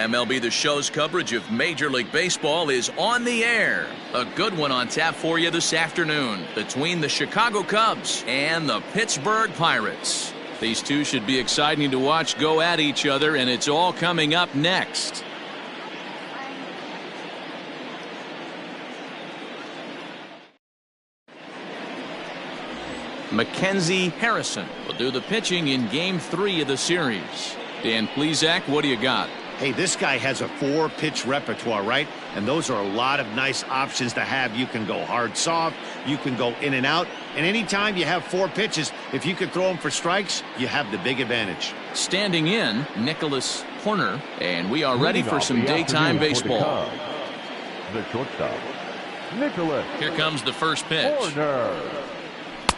MLB The Show's coverage of Major League Baseball is on the air. A good one on tap for you this afternoon between the Chicago Cubs and the Pittsburgh Pirates. These two should be exciting to watch go at each other, and it's all coming up next. Mackenzie Harrison will do the pitching in Game 3 of the series. Dan Plesac, what do you got? Hey, this guy has a 4-pitch repertoire, right? And those are a lot of nice options to have. You can go hard, soft. You can go in and out. And anytime you have 4 pitches, if you can throw them for strikes, you have the big advantage. Standing in, Nicholas Horner. And we are ready for some daytime baseball. The shortstop, Nicholas. Here comes the first pitch. Horner.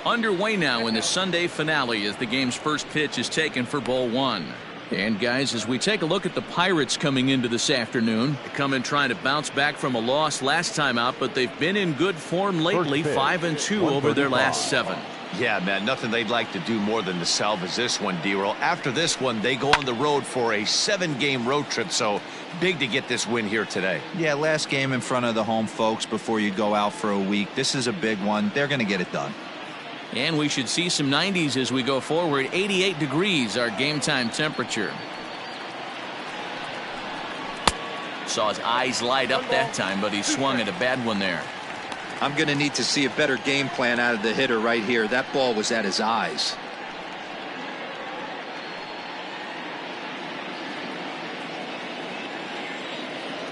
Underway now in the Sunday finale as the game's first pitch is taken for ball 1. And guys, as we take a look at the Pirates coming into this afternoon, they come in trying to bounce back from a loss last time out, but they've been in good form lately, 5-2 over their last 7. Yeah, man, nothing they'd like to do more than to salvage this one, D-Roll. After this one, they go on the road for a 7-game road trip, so big to get this win here today. Yeah, last game in front of the home folks before you go out for a week. This is a big one. They're going to get it done. And we should see some 90s as we go forward. 88 degrees, our game time temperature. Saw his eyes light up that time, but he swung at a bad one there. I'm going to need to see a better game plan out of the hitter right here. That ball was at his eyes.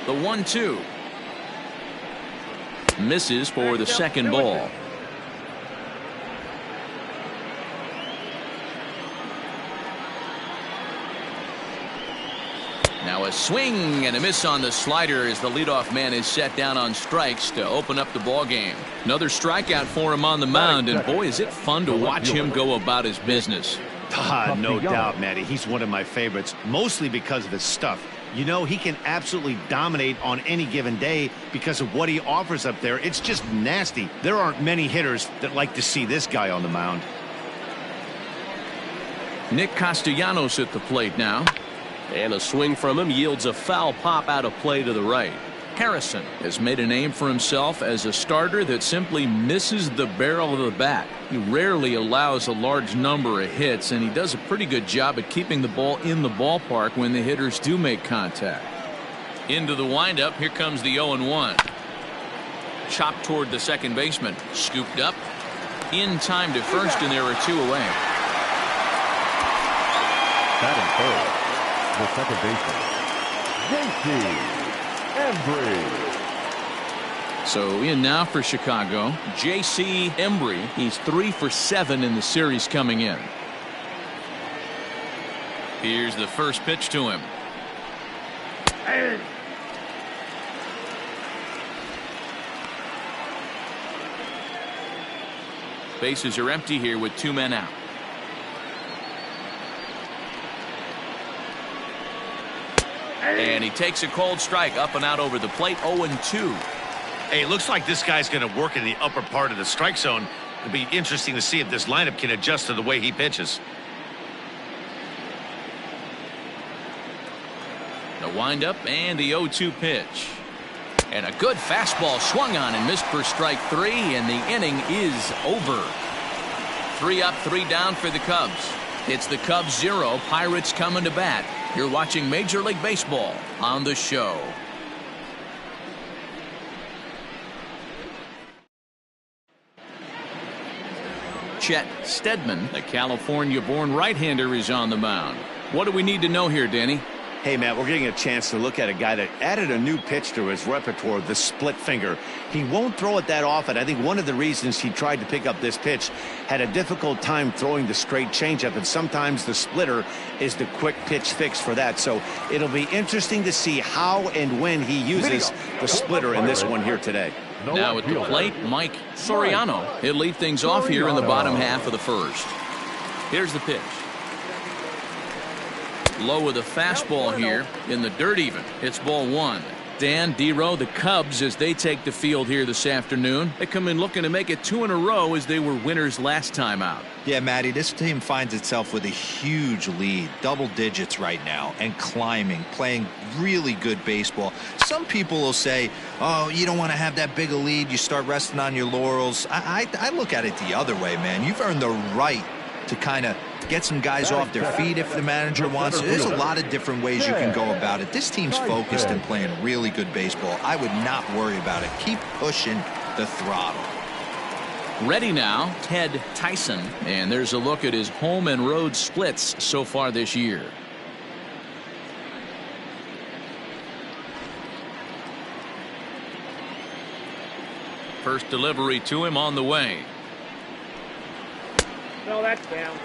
The 1-2. Misses for the second ball. Now a swing and a miss on the slider as the leadoff man is set down on strikes to open up the ball game. Another strikeout for him on the mound, and boy, is it fun to watch him go about his business. No doubt, Matty. He's one of my favorites, mostly because of his stuff. You know, he can absolutely dominate on any given day because of what he offers up there. It's just nasty. There aren't many hitters that like to see this guy on the mound. Nick Castellanos at the plate now. And a swing from him yields a foul pop out of play to the right. Harrison has made a name for himself as a starter that simply misses the barrel of the bat. He rarely allows a large number of hits, and he does a pretty good job at keeping the ball in the ballpark when the hitters do make contact. Into the windup, here comes the 0-1. Chopped toward the second baseman. Scooped up. In time to first, and there are 2 away. Batting third, the second baseman, J.C. Embry. So in now for Chicago, J.C. Embry. He's 3 for 7 in the series coming in. Here's the first pitch to him. Bases are empty here with 2 men out. And he takes a cold strike up and out over the plate. 0-2. Hey, it looks like this guy's going to work in the upper part of the strike zone. It'll be interesting to see if this lineup can adjust to the way he pitches. The windup and the 0-2 pitch. And a good fastball swung on and missed for strike 3, and the inning is over. 3 up, 3 down for the Cubs. It's the Cubs 0, Pirates coming to bat. You're watching Major League Baseball on the show. Chet Steadman, the California-born right-hander, is on the mound. What do we need to know here, Danny? Hey, Matt, we're getting a chance to look at a guy that added a new pitch to his repertoire, the split finger. He won't throw it that often. I think one of the reasons he tried to pick up this pitch had a difficult time throwing the straight changeup, and sometimes the splitter is the quick pitch fix for that. So it'll be interesting to see how and when he uses the splitter in this one here today. Now at the plate, Mike Soriano. He'll lead things off here in the bottom half of the first. Here's the pitch. Low with a fastball here in the dirt even. It's ball 1. Dan, D-Row, the Cubs, as they take the field here this afternoon. They come in looking to make it 2 in a row as they were winners last time out. Yeah, Matty, this team finds itself with a huge lead, double digits right now, and climbing, playing really good baseball. Some people will say, oh, you don't want to have that big a lead. You start resting on your laurels. I look at it the other way, man. You've earned the right to kind of get some guys off their feet if the manager wants to. There's a lot of different ways you can go about it. This team's focused and playing really good baseball. I would not worry about it. Keep pushing the throttle. Ready now, Ted Tyson. And there's a look at his home and road splits so far this year. First delivery to him on the way. No, that's down.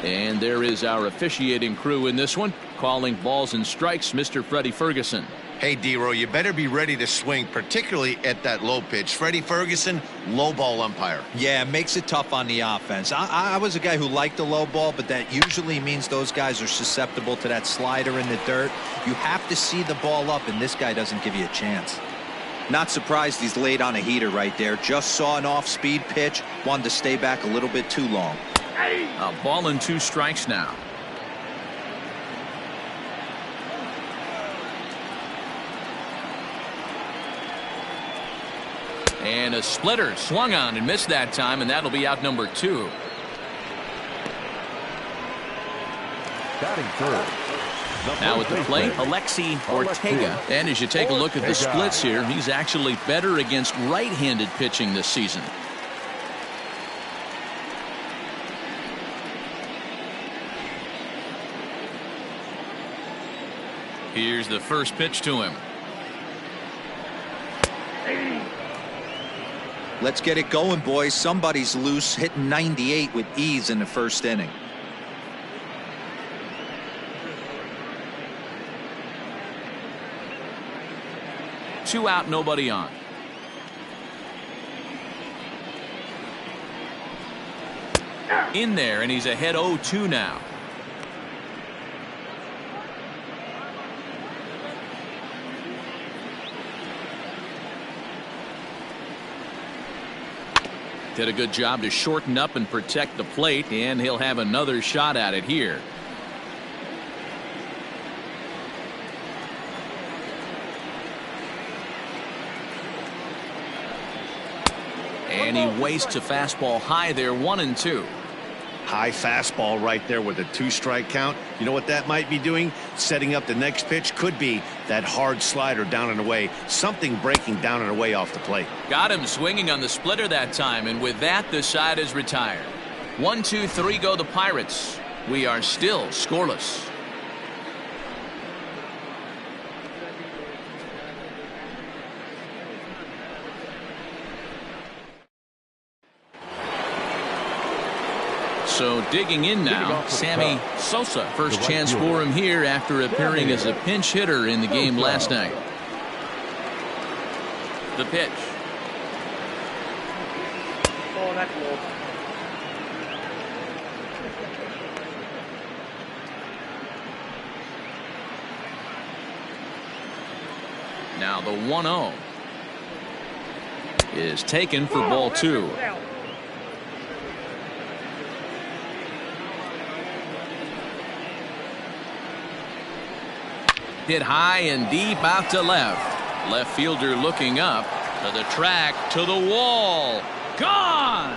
And there is our officiating crew in this one, calling balls and strikes, Mr. Freddie Ferguson. Hey, D-Row, you better be ready to swing, particularly at that low pitch. Freddie Ferguson, low ball umpire. Yeah, it makes it tough on the offense. I was a guy who liked the low ball, but that usually means those guys are susceptible to that slider in the dirt. You have to see the ball up, and this guy doesn't give you a chance. Not surprised he's laid on a heater right there. Just saw an off-speed pitch, wanted to stay back a little bit too long. A ball and 2 strikes now. And a splitter swung on and missed that time, and that'll be out number 2. Batting third. Now at the plate, Alexi Ortega. And as you take a look at the splits here, he's actually better against right-handed pitching this season. Here's the first pitch to him. Let's get it going, boys. Somebody's loose, hitting 98 with ease in the first inning. Two out, nobody on. In there, and he's ahead 0-2 now. Did a good job to shorten up and protect the plate, and he'll have another shot at it here. And he wastes a fastball high there, 1-2. High fastball right there with a 2-strike count. You know what that might be doing? Setting up the next pitch. Could be that hard slider down and away. Something breaking down and away off the plate. Got him swinging on the splitter that time, and with that, the side is retired. 1-2-3 go the Pirates. We are still scoreless. So digging in now, Sammy Sosa. First chance for him here after appearing as a pinch hitter in the game last night. The pitch. Oh, that's low. Now the 1-0 is taken for ball 2. Hit high and deep out to left. Left fielder looking up to the track, to the wall. Gone!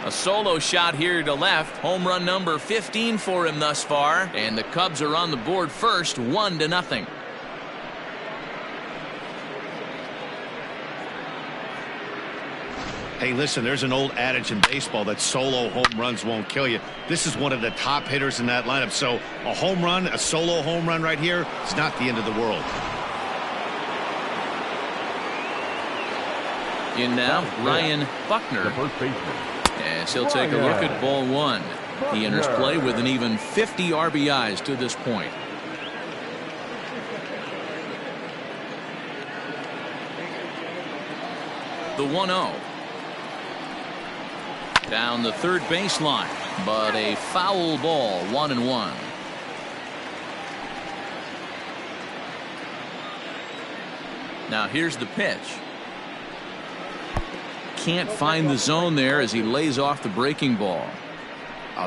A solo shot here to left. Home run number 15 for him thus far. And the Cubs are on the board first, 1-0. Hey, listen, there's an old adage in baseball that solo home runs won't kill you. This is one of the top hitters in that lineup. So a home run, a solo home run right here, it's not the end of the world. In now, Ryan Buckner. The first baseman. As he'll take a look at ball 1. He enters play with an even 50 RBIs to this point. The 1-0. Down the third baseline. But a foul ball, 1-1. Now here's the pitch. Can't find the zone there as he lays off the breaking ball.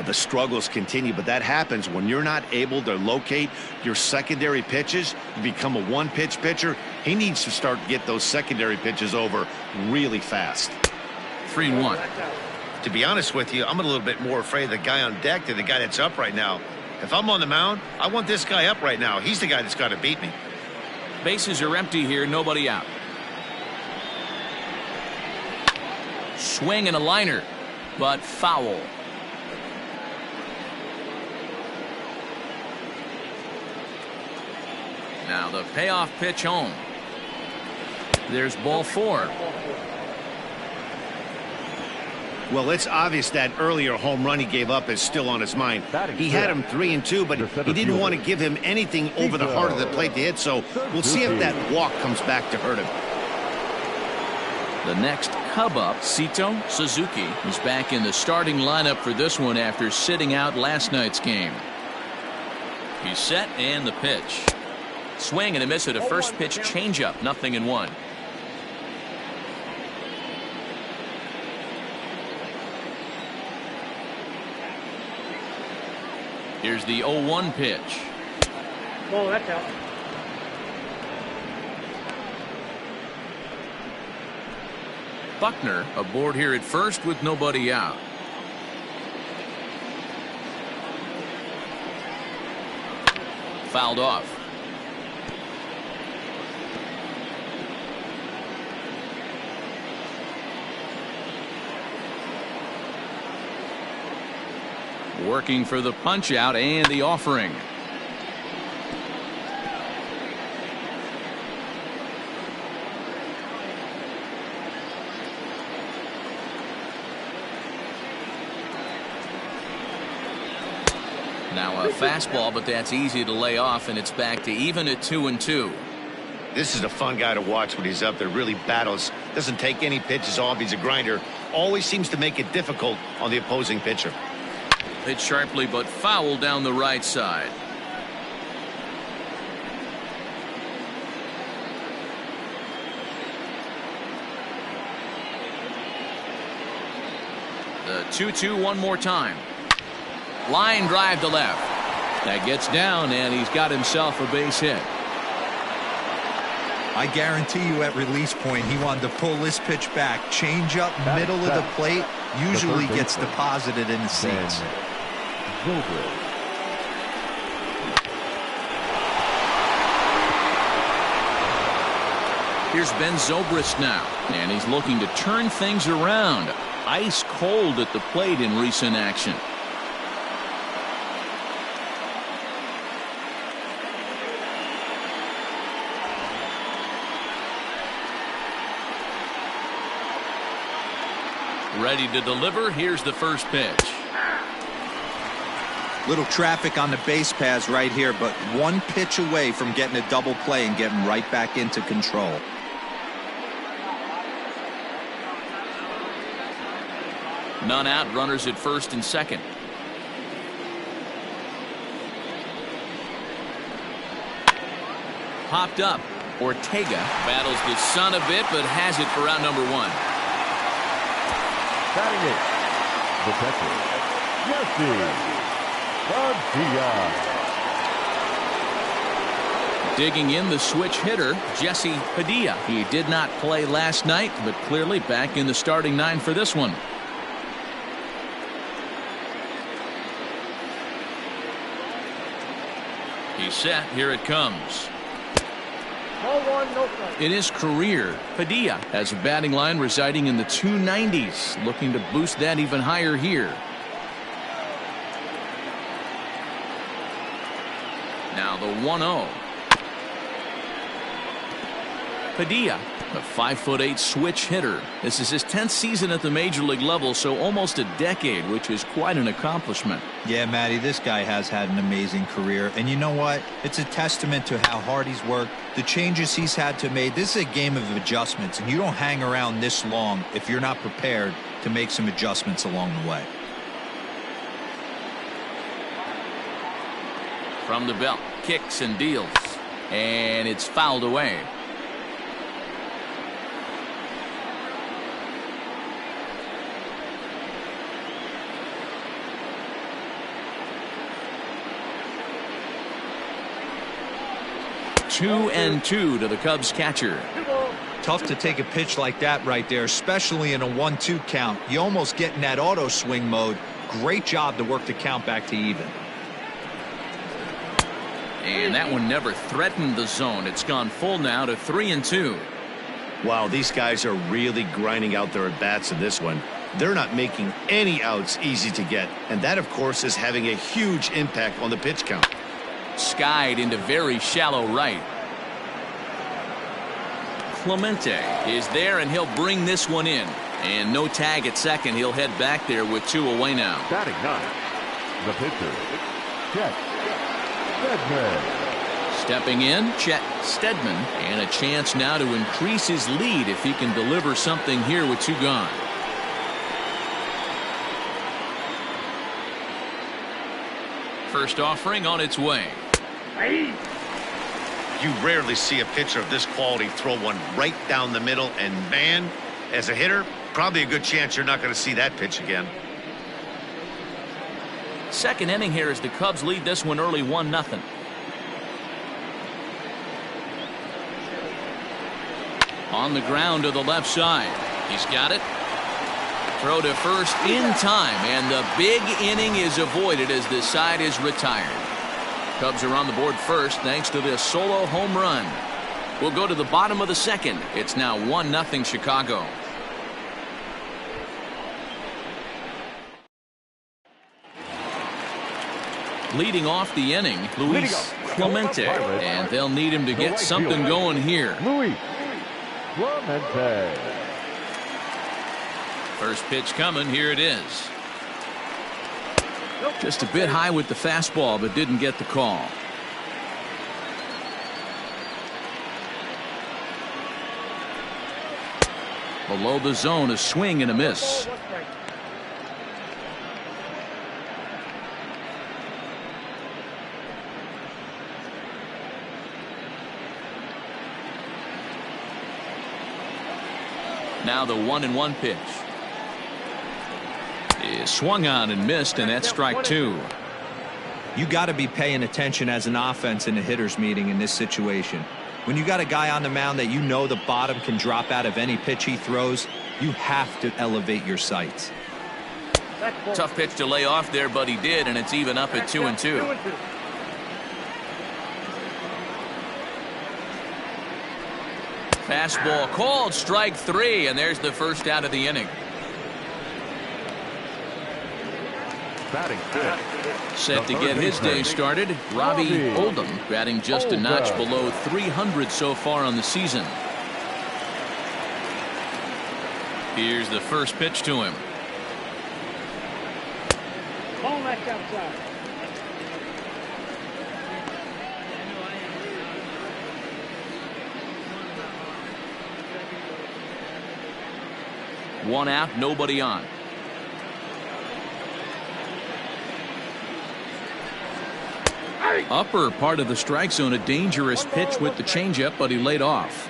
The struggles continue, but that happens when you're not able to locate your secondary pitches. You become a one-pitch pitcher. He needs to start to get those secondary pitches over really fast. 3-1. To be honest with you, I'm a little bit more afraid of the guy on deck than the guy that's up right now. If I'm on the mound, I want this guy up right now. He's the guy that's got to beat me. Bases are empty here, nobody out. Swing and a liner, but foul. Now the payoff pitch home. There's ball 4. Well, it's obvious that earlier home run he gave up is still on his mind. He had him 3-2, but he didn't want to give him anything over the heart of the plate to hit, so we'll see if that walk comes back to hurt him. The next Cub up, Sito Suzuki, is back in the starting lineup for this one after sitting out last night's game. He's set and the pitch. Swing and a miss at a first pitch changeup, 0-1. Here's the 0-1 pitch. Oh, that's out. Buckner aboard here at first with nobody out. Fouled off. Working for the punch out and the offering. Now a fastball, but that's easy to lay off, and it's back to even at 2-2. This is a fun guy to watch when he's up there. Really battles. Doesn't take any pitches off. He's a grinder. Always seems to make it difficult on the opposing pitcher. Hit sharply, but foul down the right side. The 2-2 one more time. Line drive to left. That gets down, and he's got himself a base hit. I guarantee you at release point he wanted to pull this pitch back. Change up middle of the plate usually gets deposited in the seats. Here's Ben Zobrist now, and he's looking to turn things around. Ice cold at the plate in recent action. Ready to deliver. Here's the first pitch. Little traffic on the base paths right here, but one pitch away from getting a double play and getting right back into control. None out, runners at first and second. Popped up. Ortega battles the sun a bit, but has it for out number 1. Batting it, the catcher, Jesse Padilla. Digging in the switch hitter, Jesse Padilla. He did not play last night, but clearly back in the starting 9 for this one. He's set. Here it comes. No one, no strike. In his career, Padilla has a batting line residing in the 290s, looking to boost that even higher here. Now the 1-0. Padilla, a 5'8" switch hitter. This is his 10th season at the major league level, so almost a decade, which is quite an accomplishment. Yeah, Matty, this guy has had an amazing career. And you know what? It's a testament to how hard he's worked, the changes he's had to make. This is a game of adjustments, and you don't hang around this long if you're not prepared to make some adjustments along the way. From the belt, kicks and deals, and it's fouled away. Two and two to the Cubs catcher. Tough to take a pitch like that right there, especially in a 1-2 count. You almost get in that auto swing mode. Great job to work the count back to even. And that one never threatened the zone. It's gone full now to 3-2. Wow, these guys are really grinding out their at-bats in this one. They're not making any outs easy to get, and that, of course, is having a huge impact on the pitch count. Skied into very shallow right. Clemente is there, and he'll bring this one in. And no tag at second. He'll head back there with 2 away now. Batting ninth, the pitcher, Chet Steadman. Stepping in, Chet Steadman, and a chance now to increase his lead if he can deliver something here with 2 gone. First offering on its way. You rarely see a pitcher of this quality throw one right down the middle, and man, as a hitter, probably a good chance you're not going to see that pitch again. Second inning here as the Cubs lead this one early 1-0. On the ground to the left side. He's got it. Throw to first in time, and the big inning is avoided as this side is retired. Cubs are on the board first thanks to this solo home run. We'll go to the bottom of the second. It's now 1-0 Chicago. Leading off the inning, Luis Clemente, and they'll need him to get something going here. Luis Clemente. First pitch coming. Here it is. Just a bit high with the fastball, but didn't get the call. Below the zone, a swing and a miss. Now the 1-1 pitch is swung on and missed, and that's strike 2. You got to be paying attention as an offense in a hitter's meeting in this situation. When you got a guy on the mound that you know the bottom can drop out of any pitch he throws, you have to elevate your sights. Tough pitch to lay off there, but he did, and it's even up at 2-2. Fastball called, strike 3, and there's the first out of the inning. Batting fifth, Set to get his day started, Robbie Oldham, batting just a notch below 300 so far on the season. Here's the first pitch to him. Ball left outside. One out, nobody on. Upper part of the strike zone, a dangerous pitch with the changeup, but he laid off.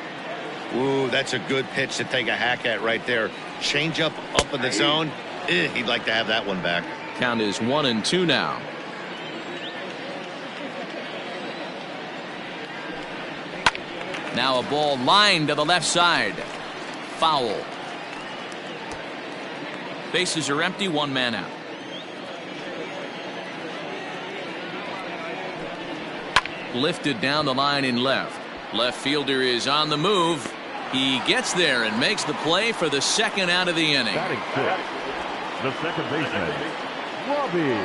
Ooh, that's a good pitch to take a hack at right there. Changeup up in the zone. He'd like to have that one back. Count is 1-2 now. Now a ball lined to the left side. Foul. Bases are empty, 1 man out. Lifted down the line in left. Left fielder is on the move. He gets there and makes the play for the second out of the inning. batting fifth, the second baseman, Robbie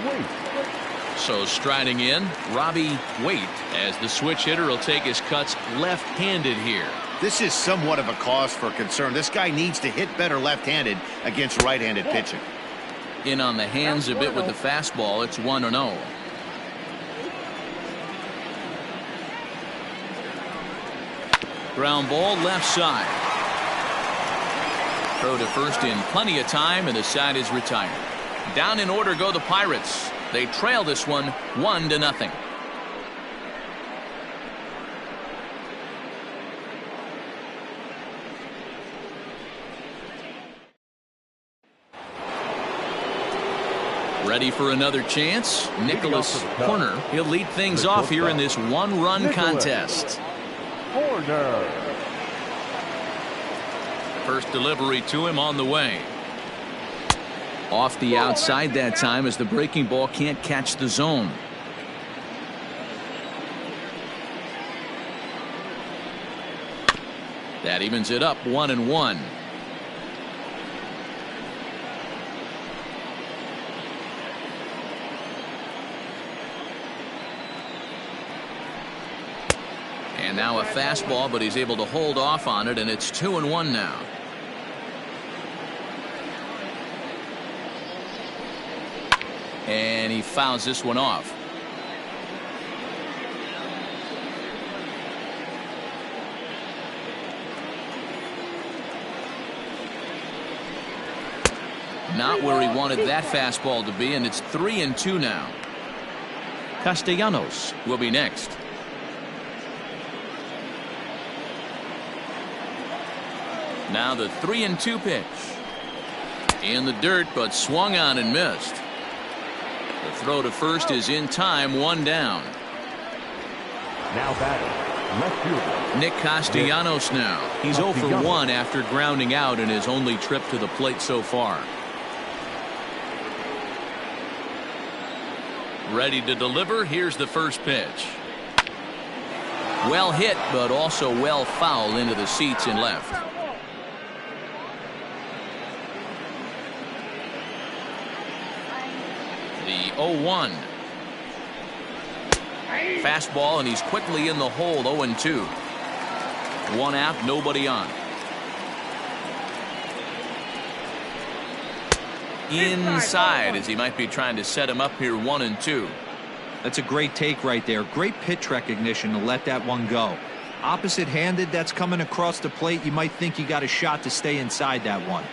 Waite. So striding in, Robbie Waite, as the switch hitter will take his cuts left-handed here. This is somewhat of a cause for concern. This guy needs to hit better left-handed against right-handed pitching. In on the hands a bit with the fastball. It's 1-0. Ground ball left side. Throw to first in plenty of time, and the side is retired. Down in order go the Pirates. They trail this one 1-0. Ready for another chance? Nicholas Corner. He'll lead things off here in this one-run contest. Corner. First delivery to him on the way. Off the outside that time as the breaking ball can't catch the zone. That evens it up 1-1. And now a fastball, but he's able to hold off on it, and it's 2-1 now. And he fouls this one off. Not where he wanted that fastball to be, and it's 3-2 now. Castellanos will be next. Now the 3-2 pitch. In the dirt, but swung on and missed. The throw to first is in time, 1 down. Now batting, left fielder Nick Castellanos now. He's 0 for 1 after grounding out in his only trip to the plate so far. Ready to deliver. Here's the first pitch. Well hit, but also well fouled into the seats in left. The 0-1. Fastball, and he's quickly in the hole. 0-2. 1 out, nobody on. Inside, as he might be trying to set him up here. 1-2. That's a great take right there. Great pitch recognition to let that one go. Opposite handed, that's coming across the plate. You might think you got a shot to stay inside that one.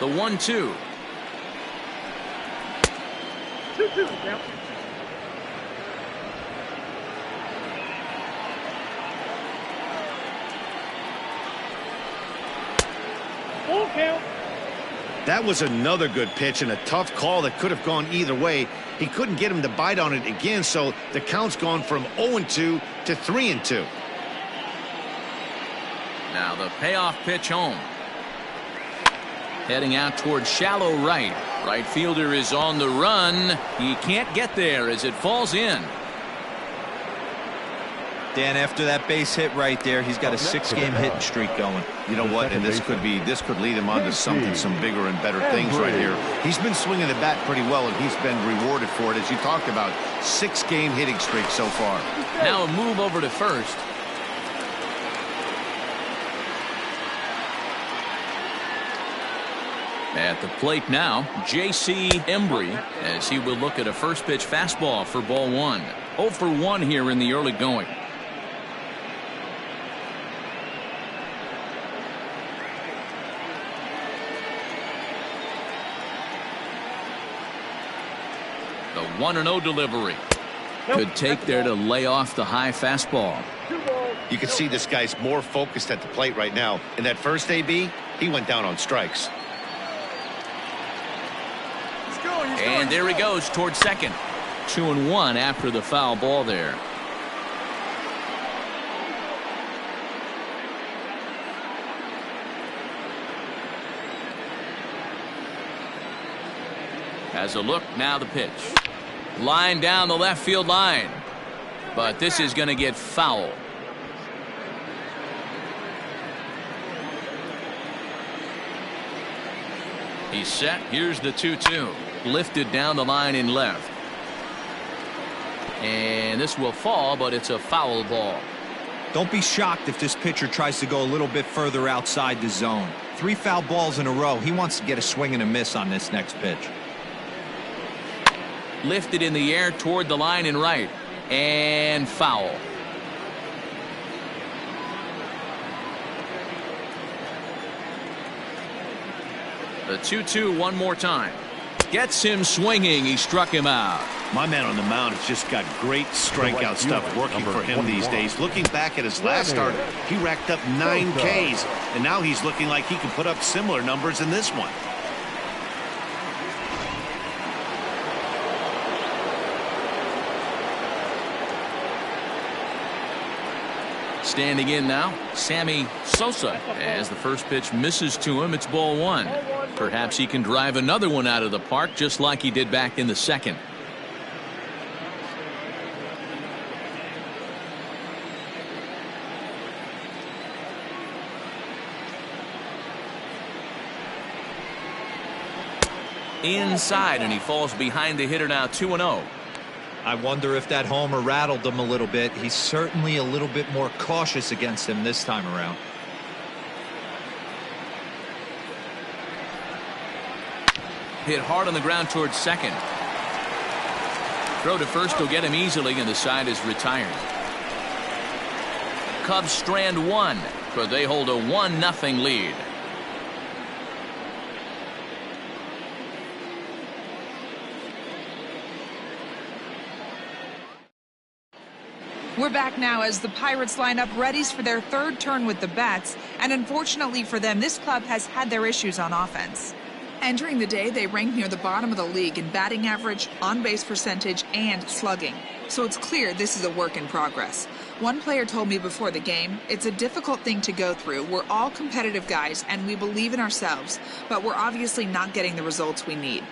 The 1-2. Full count. That was another good pitch and a tough call that could have gone either way. He couldn't get him to bite on it again, so the count's gone from 0-2 to 3-2. Now the payoff pitch home. Heading out towards shallow right. Right fielder is on the run. He can't get there as it falls in. Dan, after that base hit right there, he's got a 6-game hitting streak going. You know what? And this could lead him on to something, some bigger and better things right here. He's been swinging the bat pretty well, and he's been rewarded for it, as you talked about. 6-game hitting streak so far. Now a move over to first. At the plate now, J.C. Embry, as he will look at a first pitch fastball for ball 1. 0 for 1 here in the early going. The 1-0 delivery. Good take there to lay off the high fastball. You can see this guy's more focused at the plate right now. In that first AB, he went down on strikes. And there he goes towards second. 2-1 after the foul ball there. Has a look, now the pitch. Line down the left field line. But this is going to get foul. He's set. Here's the 2-2. Lifted down the line in left. And this will fall, but it's a foul ball. Don't be shocked if this pitcher tries to go a little bit further outside the zone. 3 foul balls in a row. He wants to get a swing and a miss on this next pitch. Lifted in the air toward the line and right. And foul. The 2-2 one more time. Gets him swinging. He struck him out. My man on the mound has just got great strikeout stuff working for him these days. Looking back at his last start, he racked up 9 Ks, and now he's looking like he can put up similar numbers in this one. Standing in now, Sammy Sosa. As the first pitch misses to him, it's ball 1. Perhaps he can drive another one out of the park just like he did back in the second. Inside, and he falls behind the hitter now, 2-0. I wonder if that homer rattled him a little bit. He's certainly a little bit more cautious against him this time around. Hit hard on the ground towards second. Throw to first will get him easily, and the side is retired. Cubs strand 1, but they hold a 1-0 lead. We're back now as the Pirates line up readies for their third turn with the bats, and unfortunately for them, this club has had their issues on offense. Entering the day, they ranked near the bottom of the league in batting average, on-base percentage, and slugging. So it's clear this is a work in progress. One player told me before the game, it's a difficult thing to go through. We're all competitive guys, and we believe in ourselves, but we're obviously not getting the results we need.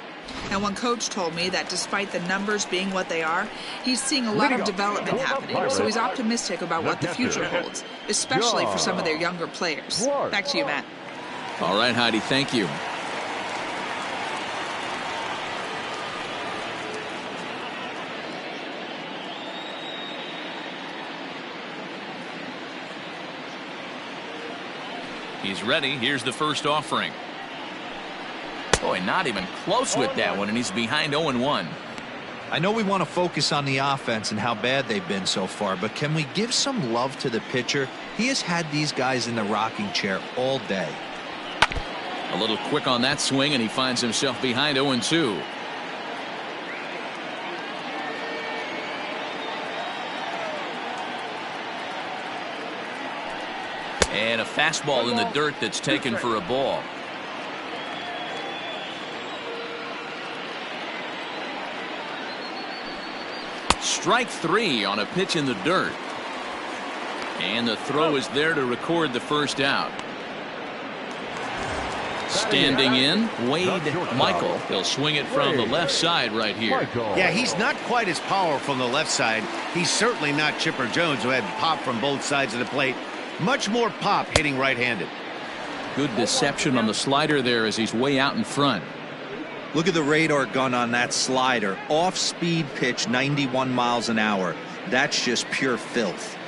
And one coach told me that despite the numbers being what they are, he's seeing a lot of development happening, so he's optimistic about what the future holds, especially for some of their younger players. Back to you, Matt. All right, Heidi, thank you. He's ready. Here's the first offering. Boy, not even close with that one, and he's behind 0-1. I know we want to focus on the offense and how bad they've been so far, but can we give some love to the pitcher? He has had these guys in the rocking chair all day. A little quick on that swing, and he finds himself behind 0-2. And a fastball in the dirt that's taken for a ball. Strike 3 on a pitch in the dirt. And the throw is there to record the first out. Standing in, Wade Michael. He'll swing it from the left side right here. Yeah, he's not quite as powerful from the left side. He's certainly not Chipper Jones, who had pop from both sides of the plate. Much more pop hitting right-handed. Good deception on the slider there as he's way out in front. Look at the radar gun on that slider. Off-speed pitch, 91 miles an hour. That's just pure filth.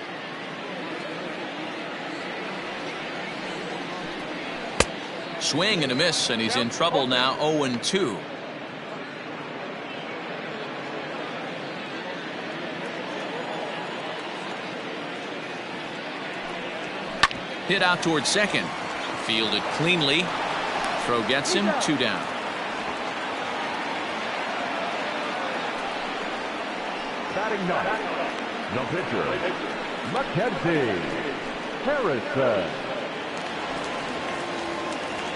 Swing and a miss, and he's in trouble now, 0-2. Hit out towards second. Fielded cleanly. Throw gets him, 2 down. Batting ninth, the pitcher, Mackenzie Harrison.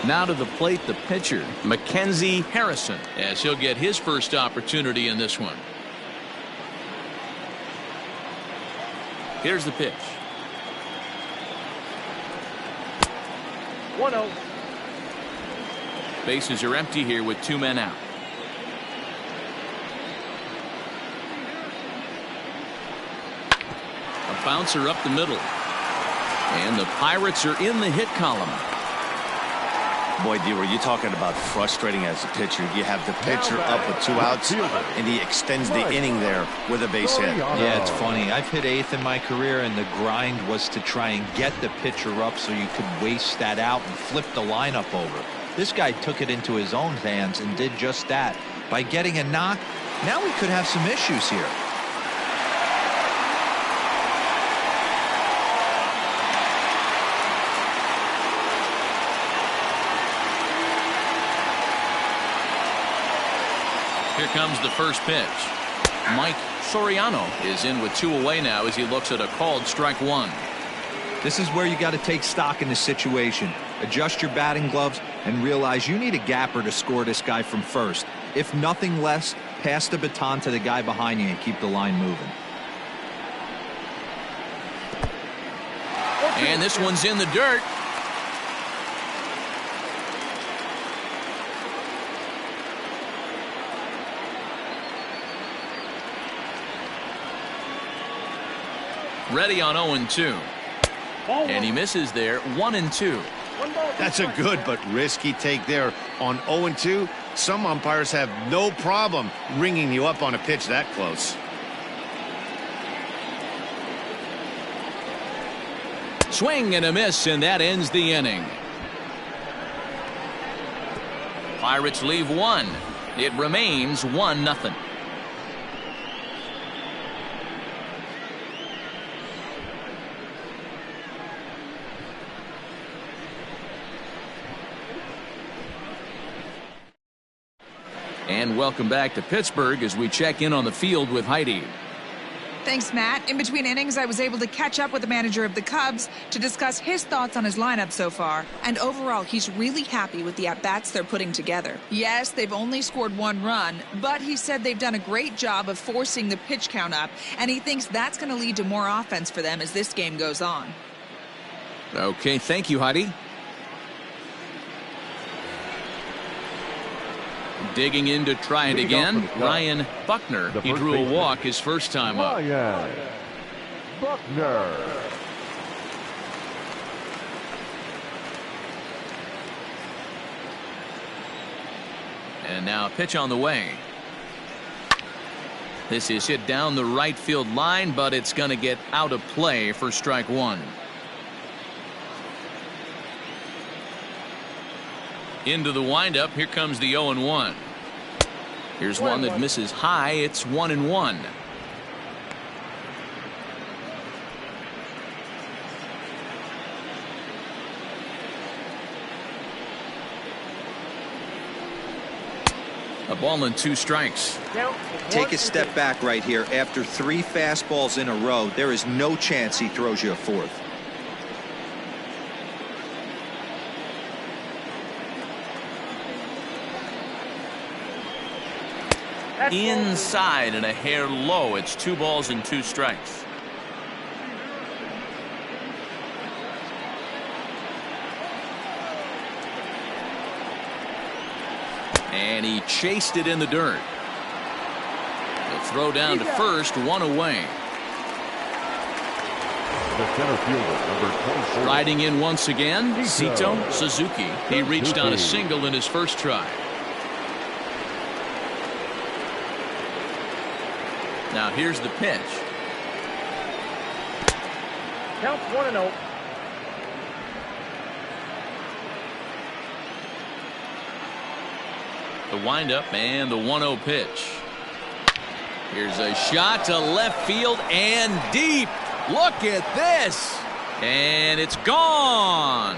Now to the plate, the pitcher, Mackenzie Harrison, as he'll get his first opportunity in this one. Here's the pitch. 1-0. Bases are empty here with 2 men out. A bouncer up the middle. And the Pirates are in the hit column. Boy, D, were you talking about frustrating as a pitcher? You have the pitcher up with 2 outs, and he extends the inning there with a base hit. Yeah, it's funny. I've hit 8th in my career, and the grind was to try and get the pitcher up so you could waste that out and flip the lineup over. This guy took it into his own hands and did just that. By getting a knock, now we could have some issues here. Here comes the first pitch. Mike Soriano is in with 2 away now as he looks at a called strike 1. This is where you got to take stock in the situation. Adjust your batting gloves and realize you need a gapper to score this guy from first. If nothing less, pass the baton to the guy behind you and keep the line moving. And this one's in the dirt. Ready on 0-2. And he misses there, 1-2. That's a good but risky take there on 0-2. Some umpires have no problem ringing you up on a pitch that close. Swing and a miss, and that ends the inning. Pirates leave 1. It remains 1-0. And welcome back to Pittsburgh as we check in on the field with Heidi. Thanks, Matt. In between innings, I was able to catch up with the manager of the Cubs to discuss his thoughts on his lineup so far. And overall, he's really happy with the at-bats they're putting together. Yes, they've only scored 1 run, but he said they've done a great job of forcing the pitch count up, and he thinks that's going to lead to more offense for them as this game goes on. Okay, thank you, Heidi. Digging in to try it again, Ryan Buckner. He drew a walk his first time up. Ryan Buckner. And now a pitch on the way. This is hit down the right field line, but it's going to get out of play for strike 1. Into the windup. Here comes the 0-1. Here's one that misses high. It's 1-1. A ball and 2 strikes. Take a step back right here. After 3 fastballs in a row, there is no chance he throws you a 4th. Inside and a hair low. It's 2 balls and 2 strikes. And he chased it in the dirt. The throw down to first, 1 away. The center fielder, number 24. Riding in once again, Sito Suzuki. He reached on a single in his first try. Now here's the pitch. Count 1-0. The windup and the 1-0 pitch. Here's a shot to left field and deep. Look at this. And it's gone.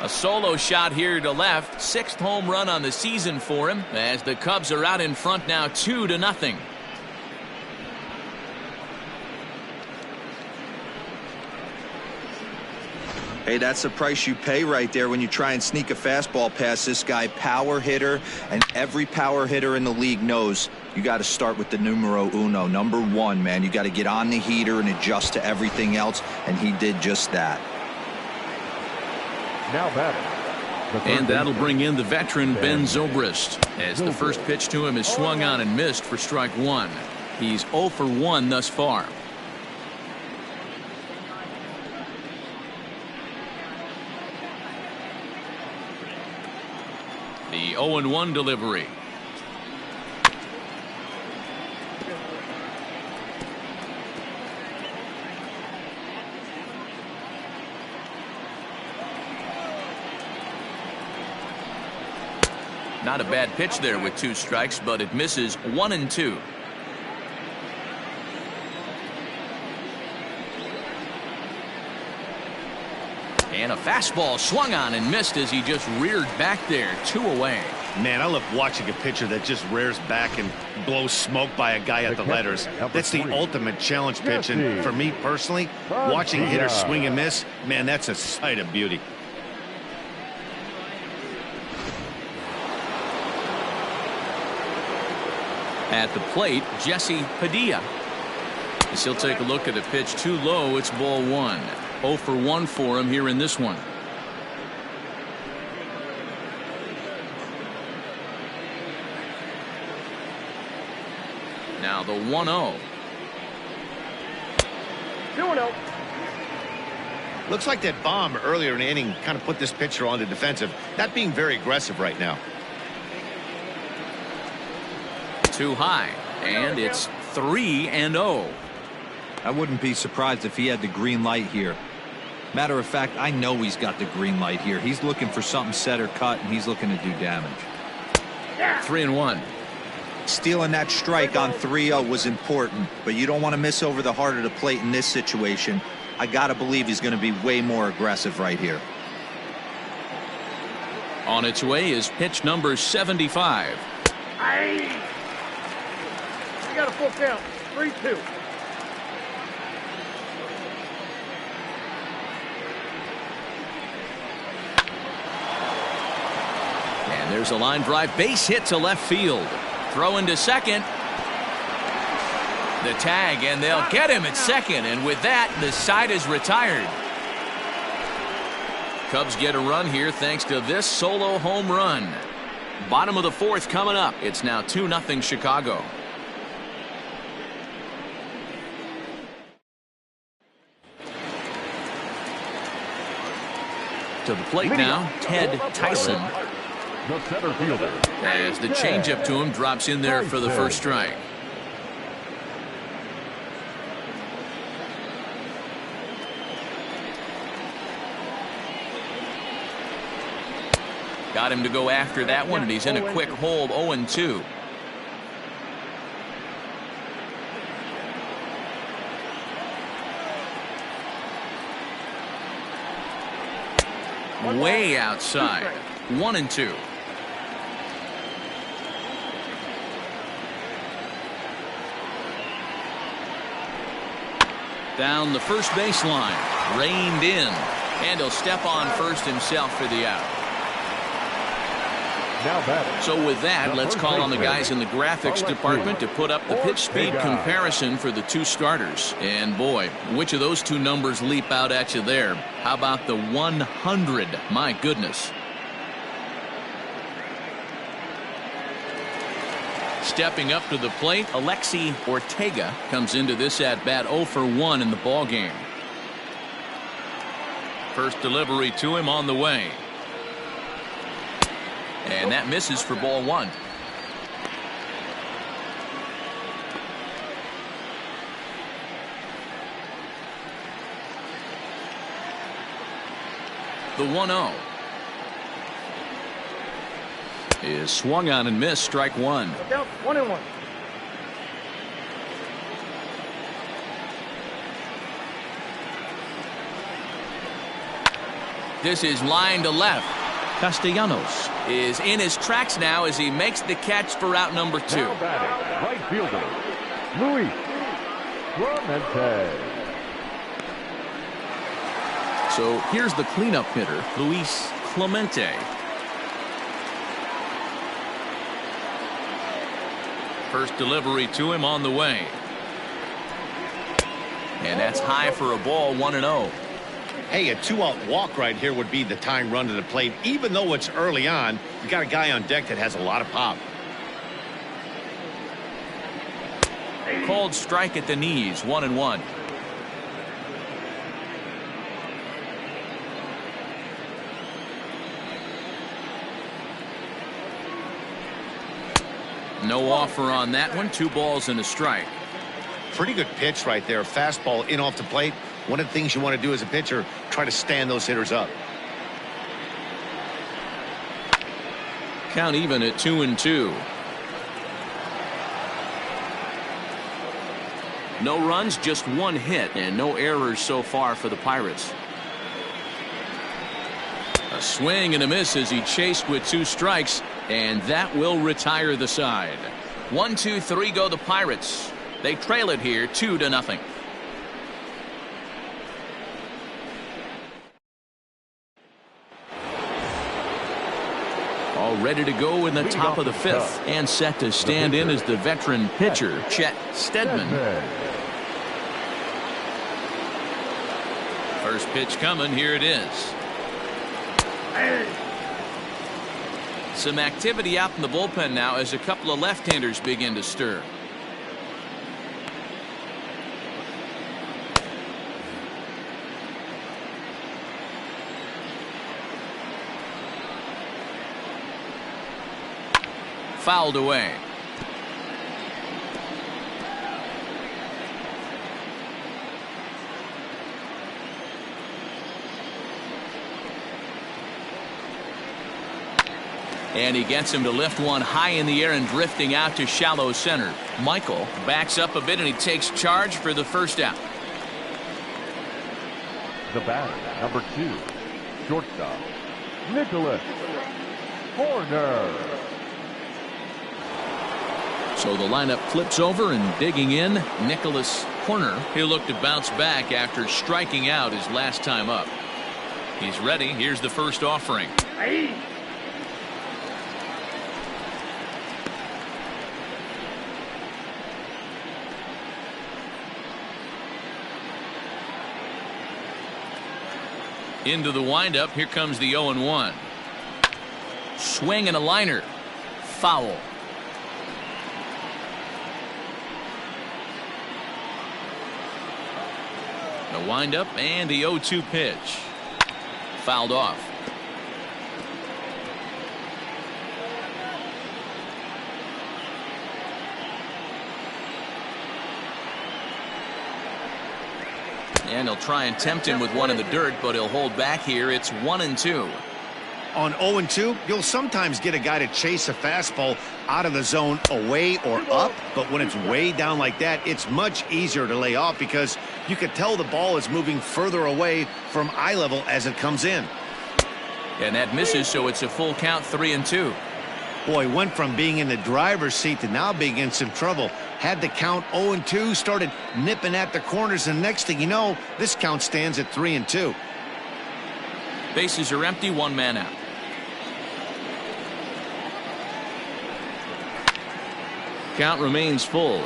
A solo shot here to left. 6th home run on the season for him as the Cubs are out in front now 2-0. Hey, that's the price you pay right there when you try and sneak a fastball past this guy. Power hitter, and every power hitter in the league knows you got to start with the numero uno, number 1, man. You got to get on the heater and adjust to everything else, and he did just that. Now batting. And that'll bring in the veteran Ben Zobrist as the first pitch to him is swung on and missed for strike 1. He's 0 for 1 thus far. The 0-1 delivery. Not a bad pitch there with 2 strikes, but it misses 1-2. And a fastball swung on and missed as he just reared back there. 2 away. Man, I love watching a pitcher that just rears back and blows smoke by a guy at the letters. That's the ultimate challenge pitch. And for me personally, watching hitters swing and miss, man, that's a sight of beauty. At the plate, Jesse Padilla. As he'll take a look at the pitch too low, it's ball 1. 0 for 1 for him here in this one. Now the 1-0. 2-0. Looks like that bomb earlier in the inning kind of put this pitcher on the defensive, not being very aggressive right now. Too high, and it's 3-0. I wouldn't be surprised if he had the green light here. Matter of fact, I know he's got the green light here. He's looking for something set or cut, and he's looking to do damage. 3-1. Stealing that strike on 3-0 was important, but you don't want to miss over the heart of the plate in this situation. I got to believe he's going to be way more aggressive right here. On its way is pitch number 75. You got a full count. 3-2. And there's a line drive base hit to left field. Throw into second. The tag, and they'll get him at second. And with that, the side is retired. Cubs get a run here thanks to this solo home run. Bottom of the 4th coming up. It's now 2-0 Chicago. To the plate now, Ted Tyson. The center fielder. As the changeup to him drops in there for the first strike. Got him to go after that one, and he's in a quick hold. 0-2. Way outside. 1-2. Down the first baseline. Reined in. And he'll step on first himself for the out. So with that, let's call on the guys in the graphics department to put up the pitch speed comparison for the 2 starters. And boy, which of those 2 numbers leap out at you there? How about the 100? My goodness. Stepping up to the plate, Alexi Ortega comes into this at bat 0 for 1 in the ball game. First delivery to him on the way. And that misses for ball 1. The 1-0 is swung on and missed. Strike 1. 1-1. This is line to left. Castellanos is in his tracks now as he makes the catch for out number 2. Now batting, right fielder, Luis Clemente. So here's the cleanup hitter, Luis Clemente. First delivery to him on the way. And that's high for a ball. 1-0. Hey, a 2-out walk right here would be the tying run to the plate. Even though it's early on, you got a guy on deck that has a lot of pop. Called strike at the knees. 1-1. No offer on that one. 2 balls and a strike. Pretty good pitch right there. Fastball in off the plate. One of the things you want to do as a pitcher, try to stand those hitters up. Count even at 2-2. No runs, just 1 hit, and no errors so far for the Pirates. swing and a miss as he chased with 2 strikes, and that will retire the side. 1, 2, 3 go the Pirates. They trail it here 2-0. All ready to go in the top of the 5th, and set to stand in as the veteran pitcher, Chet Steadman. First pitch coming, here it is. Some activity out in the bullpen now as a couple of left-handers begin to stir. Fouled away. And he gets him to lift one high in the air and drifting out to shallow center. Michael backs up a bit and he takes charge for the first out. The batter, number 2, shortstop, Nicholas Horner. So the lineup flips over, and digging in, Nicholas Horner. He'll look to bounce back after striking out his last time up. He's ready. Here's the first offering. Into the windup. Here comes the 0-1. Swing and a liner. Foul. The windup and the 0-2 pitch. Fouled off. And he'll try and tempt him with one in the dirt, but he'll hold back here. It's 1-2. On 0-2, you'll sometimes get a guy to chase a fastball out of the zone away or up, but when it's way down like that, it's much easier to lay off because you can tell the ball is moving further away from eye level as it comes in. And that misses, so it's a full count, 3-2. Boy, went from being in the driver's seat to now being in some trouble. Had the count 0-2, started nipping at the corners, and next thing you know, this count stands at 3-2. Bases are empty, 1 man out. Count remains full.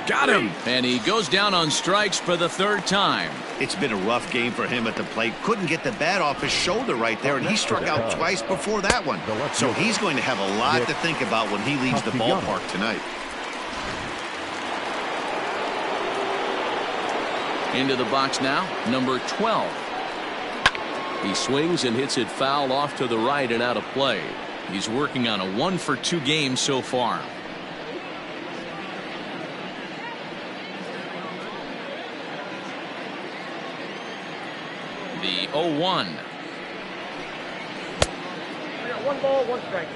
Got him. And he goes down on strikes for the 3rd time. It's been a rough game for him at the plate. Couldn't get the bat off his shoulder right there, and he struck out twice before that one. So he's going to have a lot to think about when he leaves the ballpark tonight. Into the box now, number 12. He swings and hits it foul off to the right and out of play. He's working on a 1-for-2 game so far. The 0-1. I got 1 ball, 1 strike.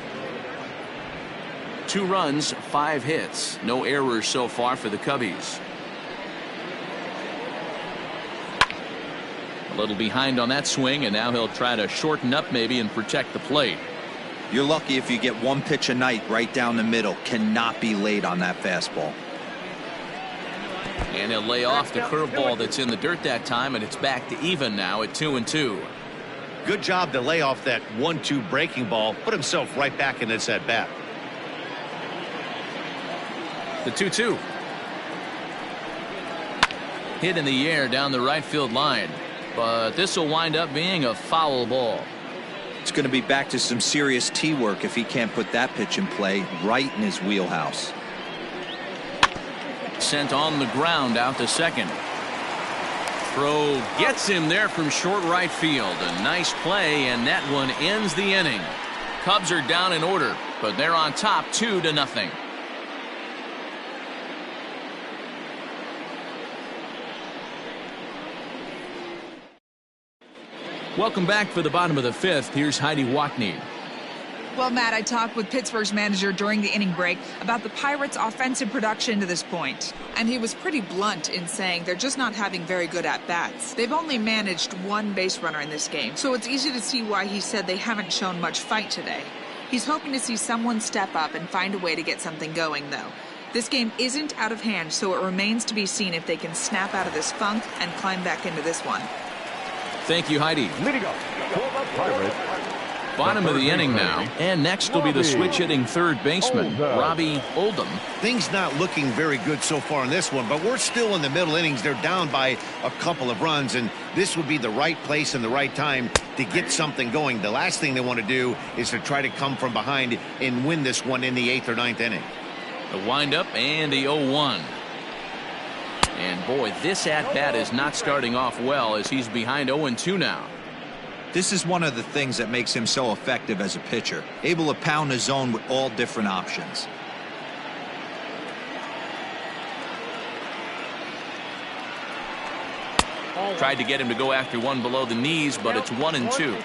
2 runs, 5 hits. No errors so far for the Cubbies. A little behind on that swing, and now he'll try to shorten up maybe and protect the plate. You're lucky if you get 1 pitch a night right down the middle. Cannot be late on that fastball. And he'll lay off the curveball that's in the dirt that time, and it's back to even now at 2-2. Good job to lay off that 1-2 breaking ball, put himself right back in this at bat. The 2-2. Hit in the air down the right field line, but this will wind up being a foul ball. It's going to be back to some serious tee work if he can't put that pitch in play right in his wheelhouse. Sent on the ground out to second. Throw gets him there from short right field. A nice play, and that one ends the inning. Cubs are down in order, but they're on top 2-0. Welcome back for the bottom of the 5th. Here's Heidi Watney. Well, Matt, I talked with Pittsburgh's manager during the inning break about the Pirates' offensive production to this point. And he was pretty blunt in saying they're just not having very good at-bats. They've only managed one base runner in this game, so it's easy to see why he said they haven't shown much fight today. He's hoping to see someone step up and find a way to get something going, though. This game isn't out of hand, so it remains to be seen if they can snap out of this funk and climb back into this one. Thank you, Heidi. Leading up for the Pirates. Bottom of the inning now. And next will be the switch-hitting third baseman, Robbie Oldham. Things not looking very good so far in this one, but we're still in the middle innings. They're down by a couple of runs, and this would be the right place and the right time to get something going. The last thing they want to do is to try to come from behind and win this one in the 8th or 9th inning. The windup and the 0-1. And boy, this at-bat is not starting off well as he's behind 0-2 now. This is one of the things that makes him so effective as a pitcher, able to pound the zone with all different options. Tried to get him to go after one below the knees, but it's 1-2.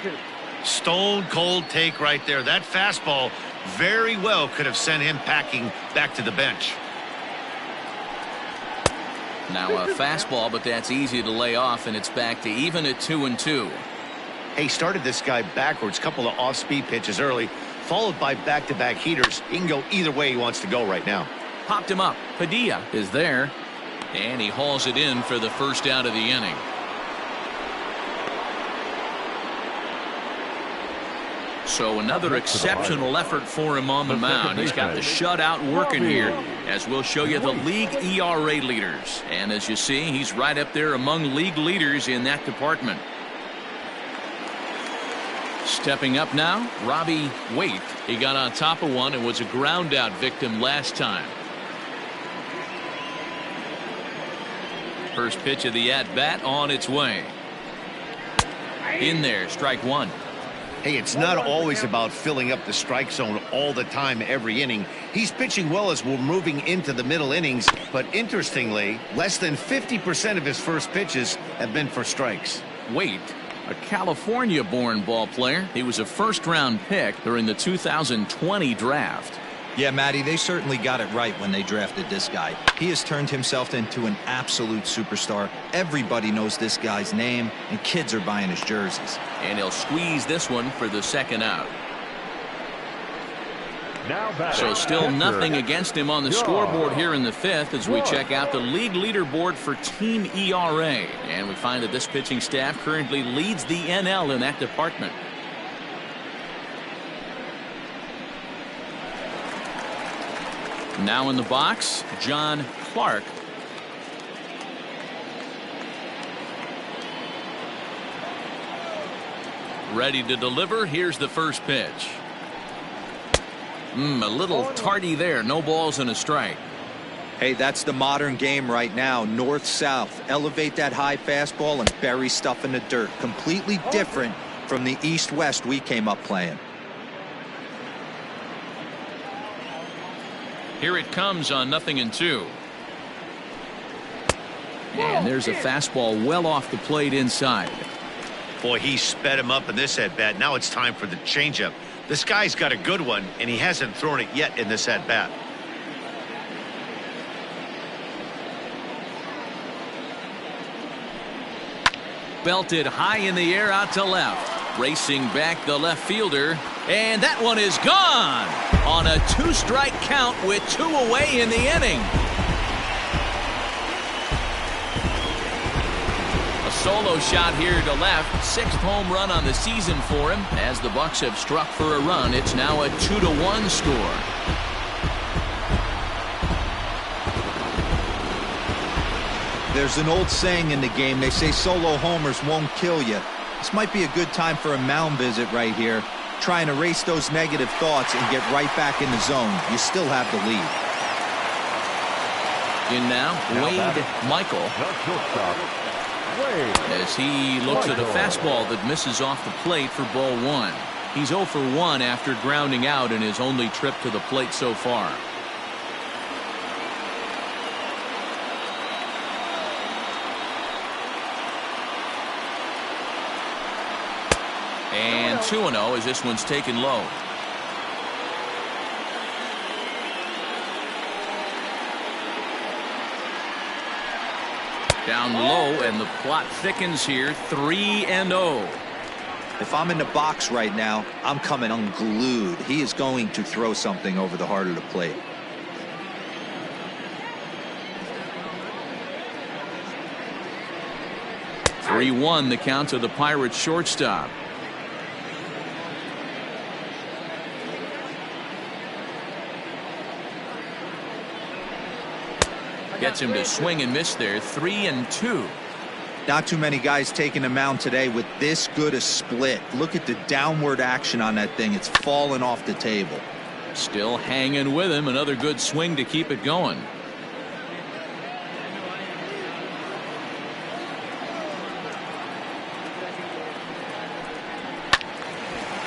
Stone cold take right there. That fastball very well could have sent him packing back to the bench. Now a fastball, but that's easy to lay off, and it's back to even at 2-2. He started this guy backwards, couple of off-speed pitches early, followed by back-to-back heaters. He can go either way he wants to go right now. Popped him up. Padilla is there, and he hauls it in for the first out of the inning. So another exceptional effort for him on the mound. He's got the shutout working here, as we'll show you the league ERA leaders. And as you see, he's right up there among league leaders in that department. Stepping up now, Robbie Waite. He got on top of one and was a ground out victim last time. First pitch of the at-bat on its way. In there, strike one. Hey, it's not always about filling up the strike zone all the time every inning. He's pitching well as we're moving into the middle innings, but interestingly, less than 50% of his first pitches have been for strikes. Waite, a California-born ball player. He was a first-round pick during the 2020 draft. Yeah, Matty, they certainly got it right when they drafted this guy. He has turned himself into an absolute superstar. Everybody knows this guy's name, and kids are buying his jerseys. And he'll squeeze this one for the second out. So still nothing against him on the scoreboard here in the 5th as we check out the league leaderboard for team ERA. And we find that this pitching staff currently leads the NL in that department. Now in the box, John Clark. Ready to deliver. Here's the first pitch. A little tardy there. No balls and a strike. Hey, that's the modern game right now. North-south. Elevate that high fastball and bury stuff in the dirt. Completely different from the east-west we came up playing. Here it comes on 0-2. And there's a fastball well off the plate inside. Boy, he sped him up in this at-bat. Now it's time for the changeup. This guy's got a good one, and he hasn't thrown it yet in this at-bat. Belted high in the air out to left. Racing back the left fielder. And that one is gone on a 2-strike count with 2 away in the inning. A solo shot here to left. 6th home run on the season for him. As the Bucks have struck for a run, it's now a 2-1 score. There's an old saying in the game. They say solo homers won't kill you. This might be a good time for a mound visit right here. Try and erase those negative thoughts and get right back in the zone. You still have the lead. In now, Wade Michael. As he looks at a fastball that misses off the plate for ball 1. He's 0 for 1 after grounding out in his only trip to the plate so far. And 2-0 as this one's taken low. Down low, and the plot thickens here. 3-0. If I'm in the box right now, I'm coming unglued. He is going to throw something over the heart of the plate. The count to the Pirates shortstop. Gets him to swing and miss there. 3-2. Not too many guys taking the mound today with this good a split. Look at the downward action on that thing. It's falling off the table. Still hanging with him. Another good swing to keep it going.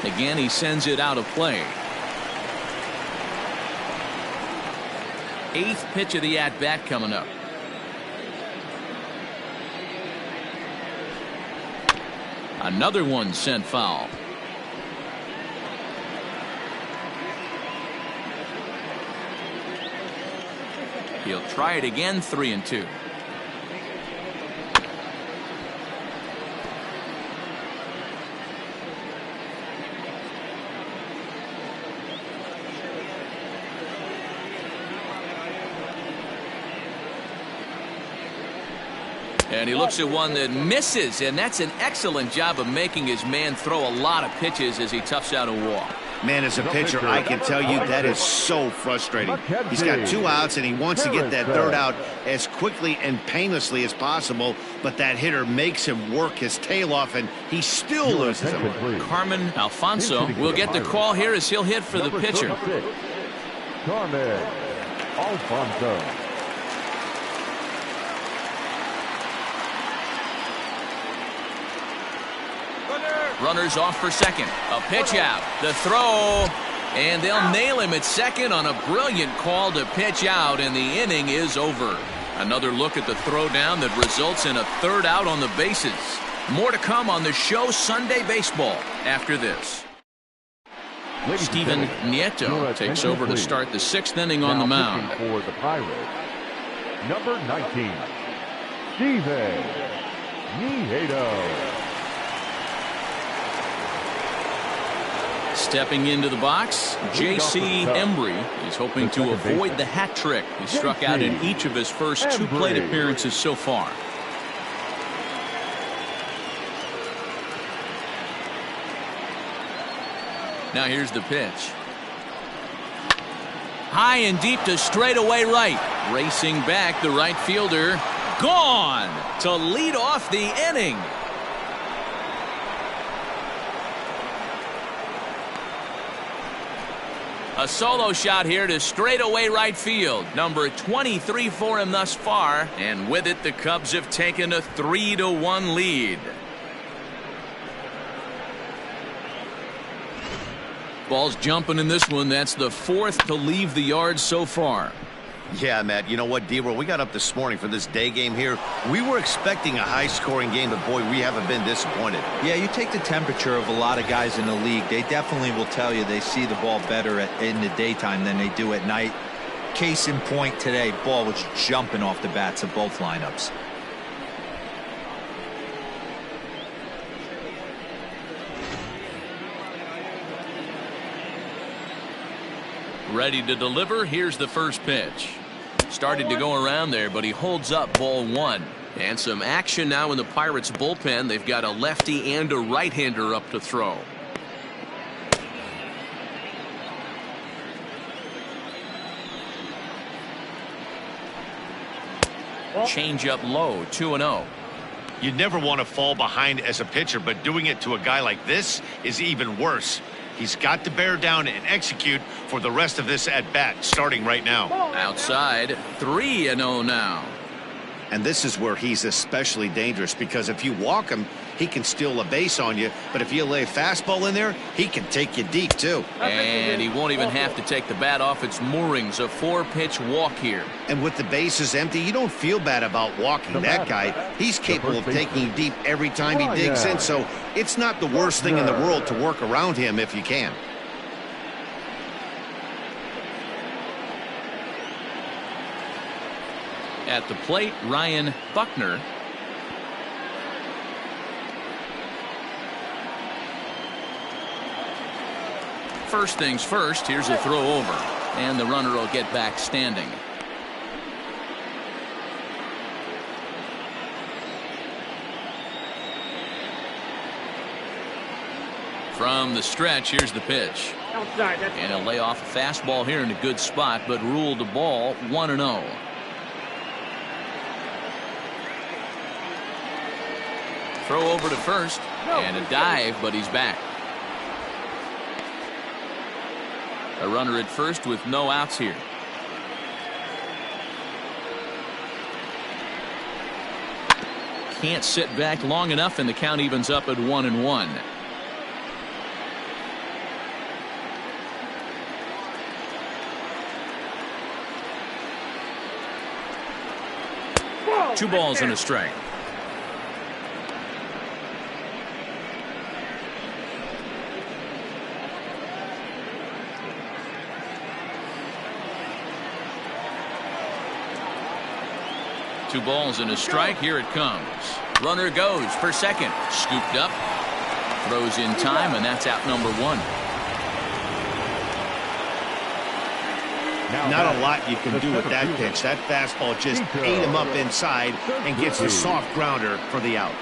Again, he sends it out of play. 8th pitch of the at-bat coming up. Another one sent foul. He'll try it again. 3-2. And he looks at one that misses, and that's an excellent job of making his man throw a lot of pitches as he toughs out a walk. Man, as a pitcher, I can tell you that is so frustrating. He's got 2 outs, and he wants to get that 3rd out as quickly and painlessly as possible, but that hitter makes him work his tail off, and he still loses him. Carmen Alfonso will get the call here as he'll hit for the pitcher. Carmen Alfonso. Runners off for second. A pitch out. The throw. And they'll nail him at second on a brilliant call to pitch out, and the inning is over. Another look at the throw down that results in a 3rd out on the bases. More to come on the show Sunday Baseball after this. Steven Nieto takes over to start the 6th inning on the mound. For the Pirates, number 19, Steven Nieto. Stepping into the box, J.C. Embry is hoping to avoid the hat trick. He struck out in each of his first 2 plate appearances so far. Now here's the pitch. High and deep to straightaway right. Racing back, the right fielder. Gone to lead off the inning. A solo shot here to straightaway right field. Number 23 for him thus far. And with it, the Cubs have taken a 3-1 lead. Ball's jumping in this one. That's the 4th to leave the yard so far. Yeah, Matt, you know what, D-Roll, we got up this morning for this day game here. We were expecting a high-scoring game, but, boy, we haven't been disappointed. Yeah, you take the temperature of a lot of guys in the league. They definitely will tell you they see the ball better in the daytime than they do at night. Case in point today, ball was jumping off the bats of both lineups. Ready to deliver. Here's the first pitch. Started to go around there, but he holds up ball 1. And some action now in the Pirates bullpen. They've got a lefty and a right-hander up to throw. Change up low. 2-0. You never want to fall behind as a pitcher, but doing it to a guy like this is even worse. He's got to bear down and execute for the rest of this at-bat, starting right now. Outside, 3-0 now. And this is where he's especially dangerous, because if you walk him, he can steal a base on you. But if you lay a fastball in there, he can take you deep, too. And he won't even have to take the bat off its moorings. A 4-pitch walk here. And with the bases empty, you don't feel bad about walking that guy. He's capable of taking you deep every time he digs in, so it's not the worst thing in the world to work around him if you can. At the plate, Ryan Buckner. First things first, here's a throw over, and the runner will get back standing. From the stretch, here's the pitch. Outside. That's And he'll lay off a fastball here in a good spot, but ruled the ball 1-0. Throw over to first, and a dive, but he's back. A runner at first with no outs here. Can't sit back long enough, and the count evens up at 1-1. Two balls and a strike. Two balls and a strike. Here it comes. Runner goes for second. Scooped up. Throws in time, and that's out number one. Not a lot you can do with that pitch. That fastball just ate him up inside and gets a soft grounder for the out.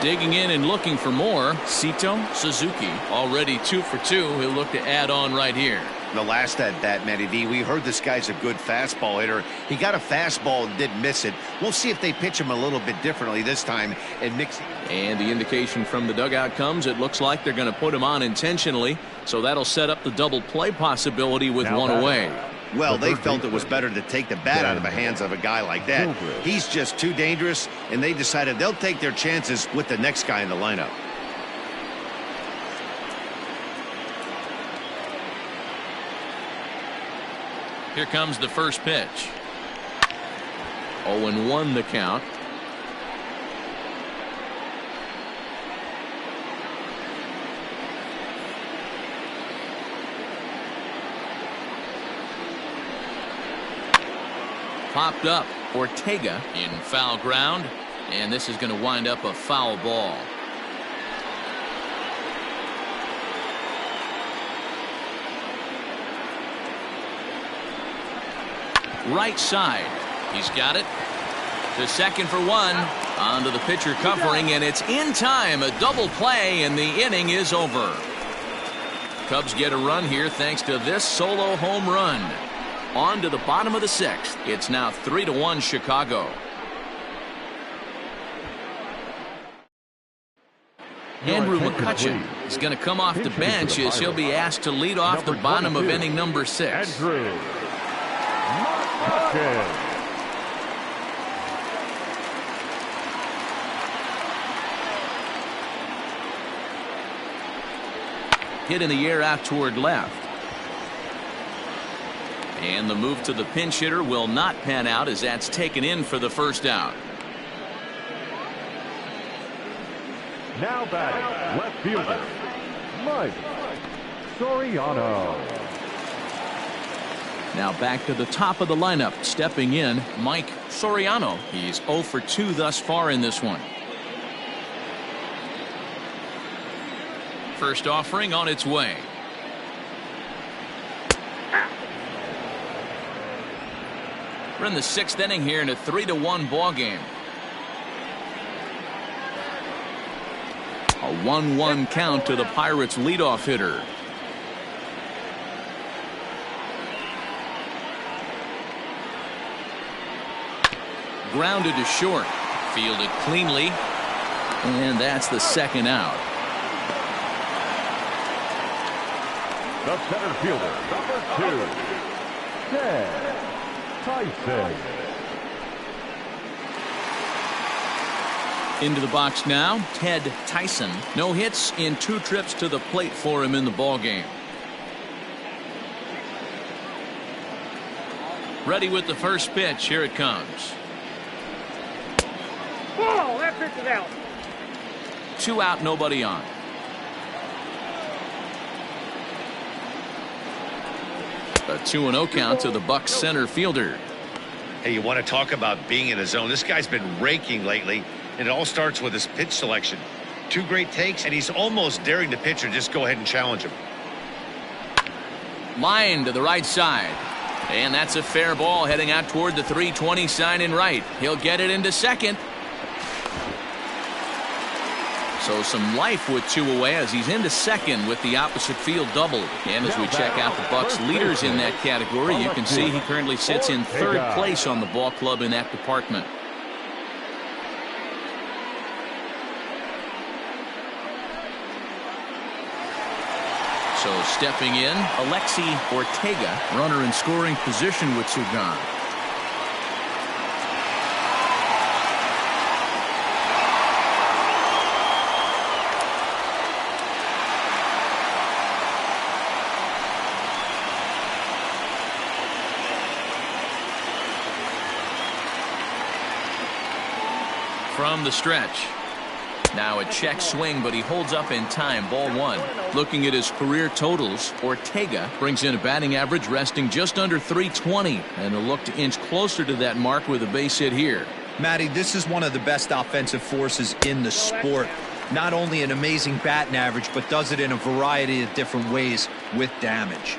Digging in and looking for more, Sito Suzuki. Already 2 for 2. He'll look to add on right here. The last at bat, Matty V, we heard this guy's a good fastball hitter. He got a fastball and didn't miss it. We'll see if they pitch him a little bit differently this time and mix. And the indication from the dugout comes, it looks like they're going to put him on intentionally, so that'll set up the double play possibility with one away. Well, they felt it was better to take the bat out of the hands of a guy like that. He's just too dangerous, and they decided they'll take their chances with the next guy in the lineup. Here comes the first pitch. 0-1 the count. Popped up. Ortega in foul ground, and this is going to wind up a foul ball. Right side. He's got it. To second for one. Onto the pitcher covering, and it's in time. A double play, and the inning is over. Cubs get a run here thanks to this solo home run. On to the bottom of the sixth. It's now 3-1 Chicago. Andrew McCutcheon is going to come off the bench as he'll be asked to lead off the bottom of inning number 6. Andrew McCutcheon. Hit in the air out toward left. And the move to the pinch hitter will not pan out as that's taken in for the first out. Now batting, left fielder, Mike Soriano. Now back to the top of the lineup. Stepping in, Mike Soriano. He's 0 for 2 thus far in this one. First offering on its way. We're in the 6th inning here in a 3-1 ball game. A 1-1 count to the Pirates leadoff hitter. Grounded to short. Fielded cleanly. And that's the second out. The center fielder, number 2, Ted Tyson. Into the box now, Ted Tyson. No hits in 2 trips to the plate for him in the ball game. Ready with the first pitch. Here it comes. ball. That pitch is out. 2 out, nobody on. A 2-0 count to the Bucs center fielder. Hey, you want to talk about being in a zone? This guy's been raking lately, and it all starts with his pitch selection. Two great takes, and he's almost daring the pitcher just go ahead and challenge him. Line to the right side. And that's a fair ball heading out toward the 320 sign in right. He'll get it into second. So some life with two away as he's into second with the opposite field doubled. And as we check out the Bucks leaders in that category, you can see he currently sits in third place on the ball club in that department. So stepping in, Alexi Ortega, runner in scoring position with two gone. From the stretch. Now a check swing, but he holds up in time. Ball one. Looking at his career totals, Ortega brings in a batting average resting just under 320, and he'll look to inch closer to that mark with a base hit here. Matty, this is one of the best offensive forces in the sport. Not only an amazing batting average, but does it in a variety of different ways with damage.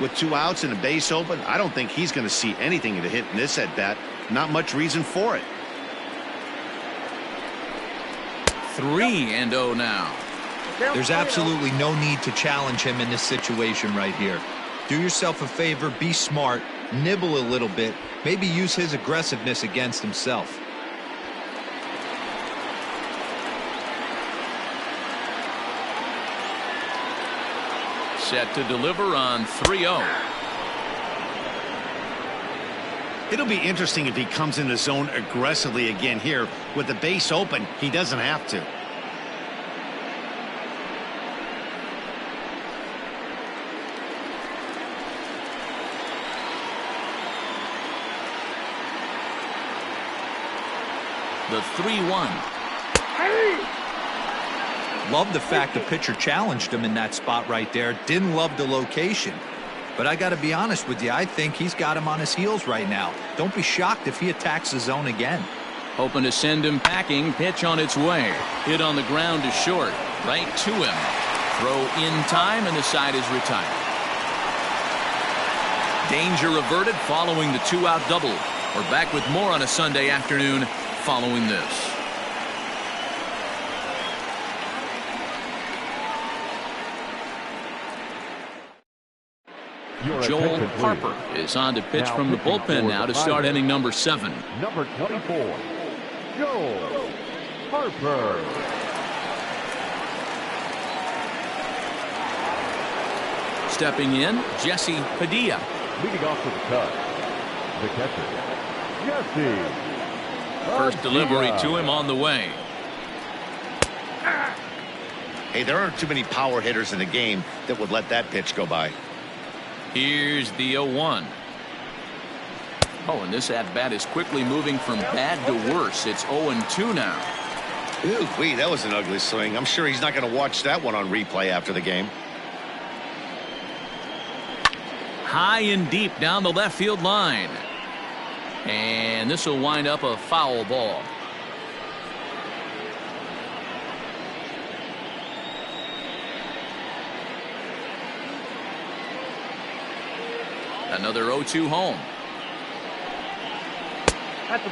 With two outs and a base open, I don't think he's going to see anything to hit in this at bat. Not much reason for it. 3-0 now. There's absolutely no need to challenge him in this situation right here. Do yourself a favor, be smart, nibble a little bit, maybe use his aggressiveness against himself. Set to deliver on 3-0. It'll be interesting if he comes in the zone aggressively again here. With the base open, he doesn't have to. The 3-1. Love the fact the pitcher challenged him in that spot right there. Didn't love the location. But I got to be honest with you, I think he's got him on his heels right now. Don't be shocked if he attacks the zone again. Hoping to send him packing. Pitch on its way. Hit on the ground to short. Right to him. Throw in time, and the side is retired. Danger averted following the two-out double. We're back with more on a Sunday afternoon following this. Joel Harper is on to pitch from the bullpen now to start inning number 7. Number 24, Joel Harper. Stepping in, Jesse Padilla. Leading off with the cut, the catcher, Jesse. First delivery to him on the way. Hey, there aren't too many power hitters in the game that would let that pitch go by. Here's the 0-1. Oh, and this at-bat is quickly moving from bad to worse. It's 0-2 now. Ooh, wee, that was an ugly swing. I'm sure he's not going to watch that one on replay after the game. High and deep down the left field line. And this will wind up a foul ball. Another 0-2 home.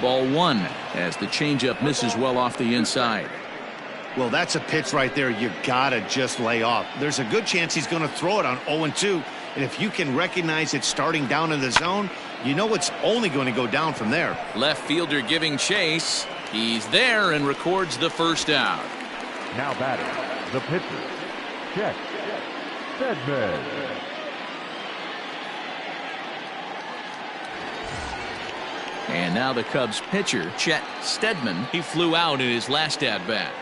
Ball one as the changeup misses well off the inside. Well, that's a pitch right there you gotta just lay off. There's a good chance he's going to throw it on 0-2, and if you can recognize it starting down in the zone, you know it's only going to go down from there. Left fielder giving chase. He's there and records the first out. Now batting, the pitcher, Chet Steadman. And now the Cubs pitcher, Chet Steadman. He flew out in his last at-bat.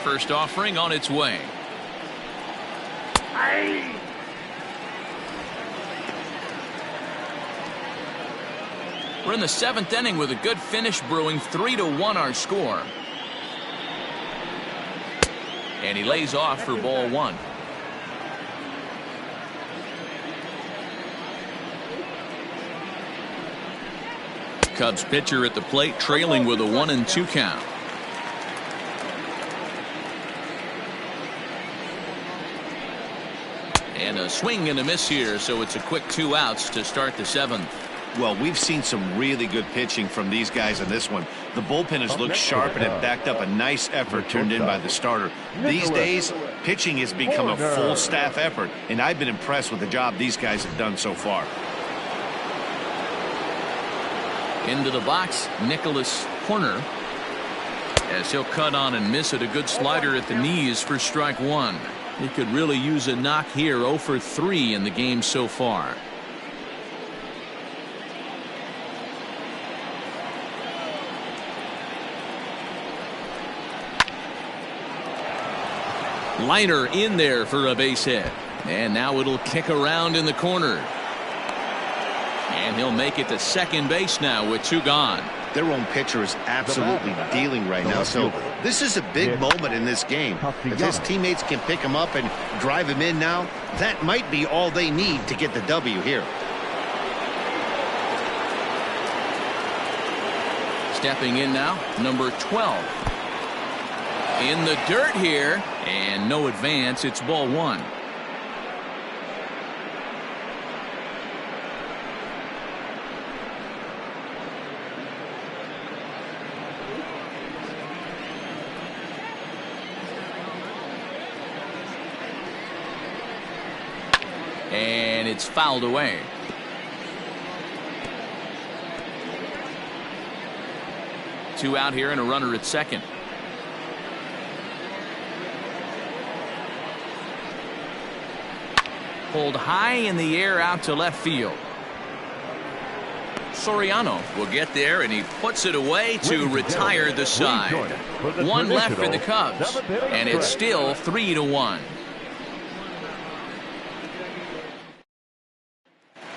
First offering on its way. We're in the 7th inning with a good finish brewing. 3-1 our score. And he lays off for ball one. Cubs pitcher at the plate, trailing with a 1-2 count. And a swing and a miss here, so it's a quick 2 outs to start the 7th. Well, we've seen some really good pitching from these guys in this one. The bullpen has looked sharp, and it backed up a nice effort turned in by the starter. These days, pitching has become a full staff effort, and I've been impressed with the job these guys have done so far. Into the box, Nicholas Horner, as he'll cut on and miss it. A good slider at the knees for strike 1. He could really use a knock here. 0 for 3 in the game so far. Liner in there for a base hit. And now it'll kick around in the corner. And he'll make it to second base now with 2 gone. Their own pitcher is absolutely dealing right now, so this is a big moment in this game. If his teammates can pick him up and drive him in now, that might be all they need to get the W here. Stepping in now, number 12. In the dirt here, and no advance. It's ball 1. And it's fouled away. Two out here and a runner at second. Pulled high in the air out to left field. Soriano will get there, and he puts it away to retire the side. 1 left for the Cubs, and it's still 3-1.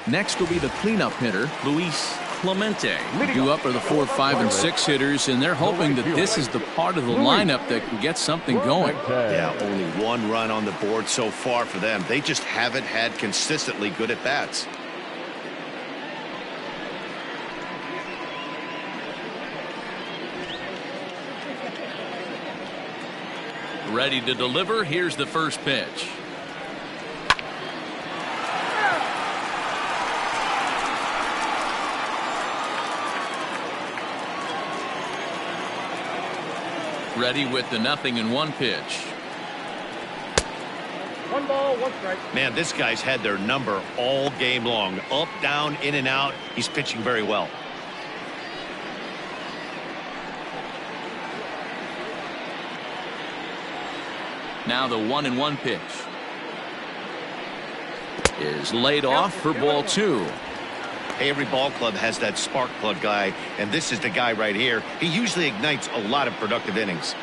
Next will be the cleanup hitter, Luis Clemente. Due up are the 4, 5, and 6 hitters, and they're hoping that this is the part of the lineup that can get something going. Yeah, only 1 run on the board so far for them. They just haven't had consistently good at bats. Ready to deliver. Here's the first pitch. Ready with the 0-1 pitch. 1 ball, 1 strike. Man, this guy's had their number all game long. Up, down, in and out. He's pitching very well. Now the 1-1 pitch is laid off for ball 2. Every ball club has that spark plug guy, and this is the guy right here. He usually ignites a lot of productive innings.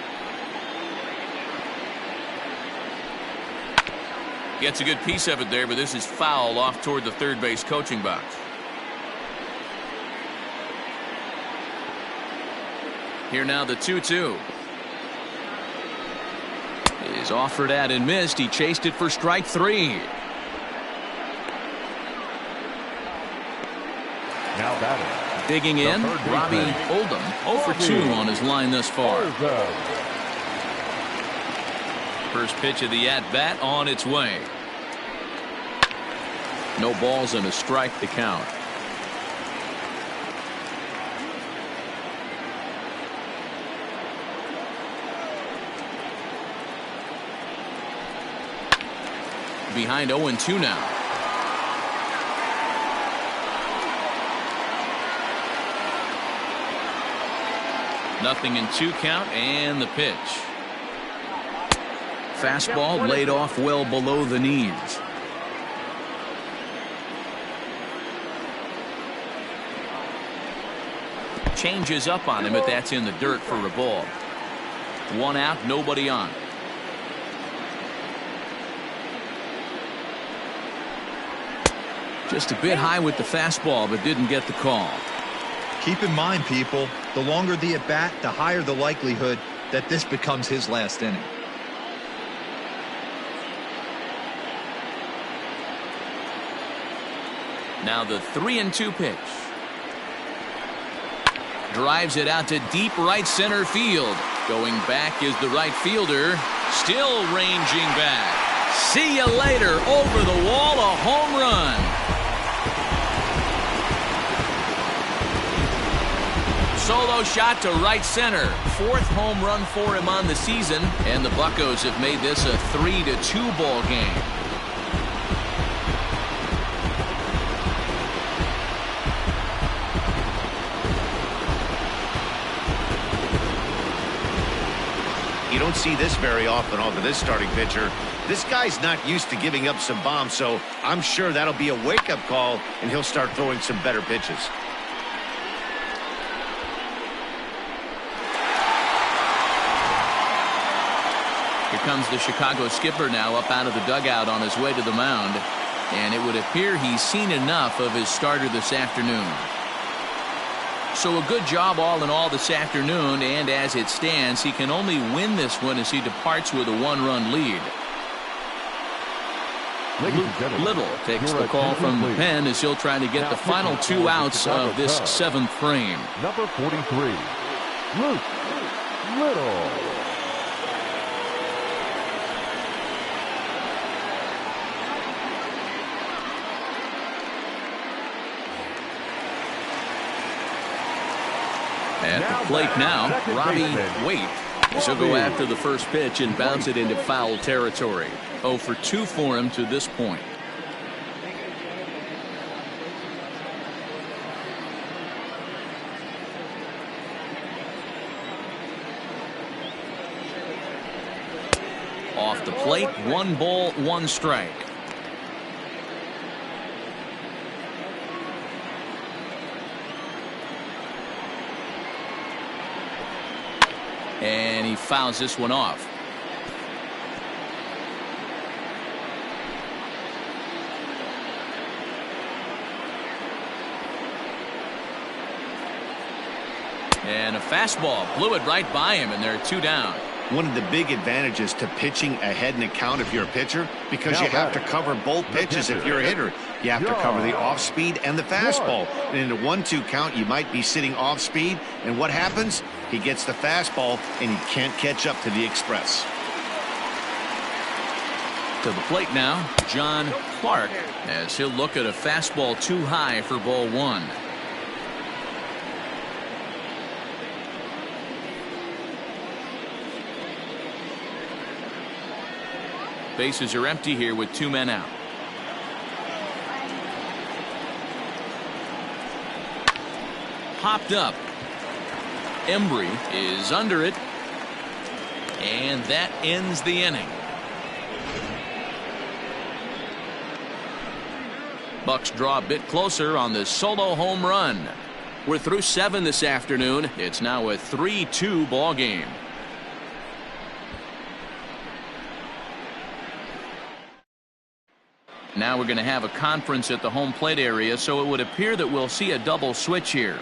Gets a good piece of it there, but this is foul off toward the third base coaching box. Here now the 2-2. Is offered at and missed. He chased it for strike 3. Now batting. Digging in, Robbie Oldham. 0 for 2 on his line thus far. First pitch of the at-bat on its way. No balls and a strike to count. Behind 0-2 now. Nothing in 2 count, and the pitch. Fastball laid off well below the knees. Changes up on him, but that's in the dirt for a ball. 1 out, nobody on. Just a bit high with the fastball, but didn't get the call. Keep in mind, people, the longer the at-bat, the higher the likelihood that this becomes his last inning. Now the 3-2 pitch. drives it out to deep right center field. Going back is the right fielder, still ranging back. See you later. Over the wall, a home run. Solo shot to right center. 4th home run for him on the season, and the Buccos have made this a 3-2 ball game. You don't see this very often off of this starting pitcher. This guy's not used to giving up some bombs, so I'm sure that'll be a wake-up call, and he'll start throwing some better pitches. Here comes the Chicago skipper now up out of the dugout on his way to the mound. And it would appear he's seen enough of his starter this afternoon. So a good job all in all this afternoon, and as it stands, he can only win this one as he departs with a 1-run lead. Little takes the call from the pen as he'll try to get the final 2 outs of this 7th frame. Number 43, Luke Little. At the plate now, Robbie Waite. He'll go after the first pitch and bounce it into foul territory. 0 for 2 for him to this point. Off the plate, 1 ball, 1 strike. And he fouls this one off. And a fastball blew it right by him, and they're 2 down. One of the big advantages to pitching ahead in a count if you're a pitcher, because you have to cover both pitches if you're a hitter. You have to cover the off speed and the fastball. And in a 1-2 count, you might be sitting off speed, and what happens? He gets the fastball, and he can't catch up to the express. To the plate now, John Clark, as he'll look at a fastball too high for ball 1. Bases are empty here with 2 men out. Popped up. Embry is under it. And that ends the inning. Bucks draw a bit closer on the solo home run. We're through 7 this afternoon. It's now a 3-2 ball game. Now we're going to have a conference at the home plate area, so it would appear that we'll see a double switch here.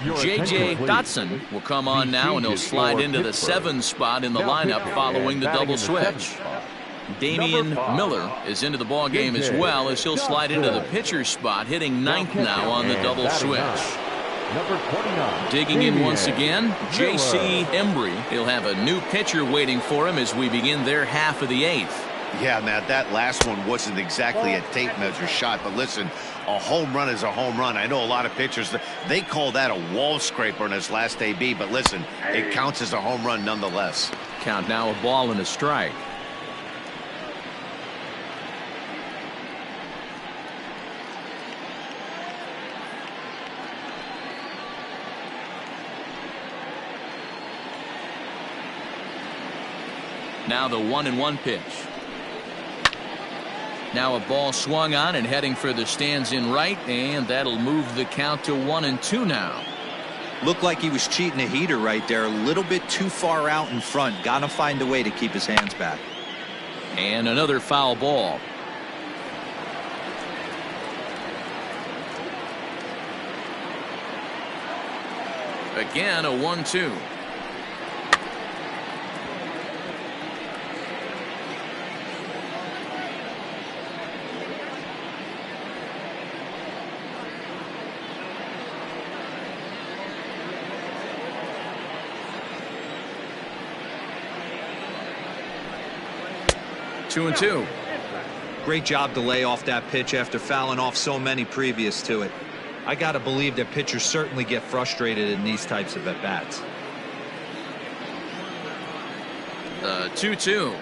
J.J. Dotson will come on now, and he'll slide into the 7 spot in the lineup following the double switch. Damian Miller is into the ball game as well, as he'll slide into the pitcher spot, hitting 9th now on the double switch. Number 29. Digging in once again, J.C. Embry. He'll have a new pitcher waiting for him as we begin their half of the 8th. Yeah, Matt, that last one wasn't exactly a tape measure shot, but listen, a home run is a home run. I know a lot of pitchers, they call that a wall scraper in his last AB, but listen, it counts as a home run nonetheless. Count now, a ball and a strike. Now the 1-1 pitch. Now a ball swung on and heading for the stands in right, and that'll move the count to 1-2 now. Looked like he was cheating a heater right there, a little bit too far out in front. Gotta find a way to keep his hands back. And another foul ball. Again, a 1-2. 2-2. Great job to lay off that pitch after fouling off so many previous to it. I got to believe that pitchers certainly get frustrated in these types of at-bats. The 2-2.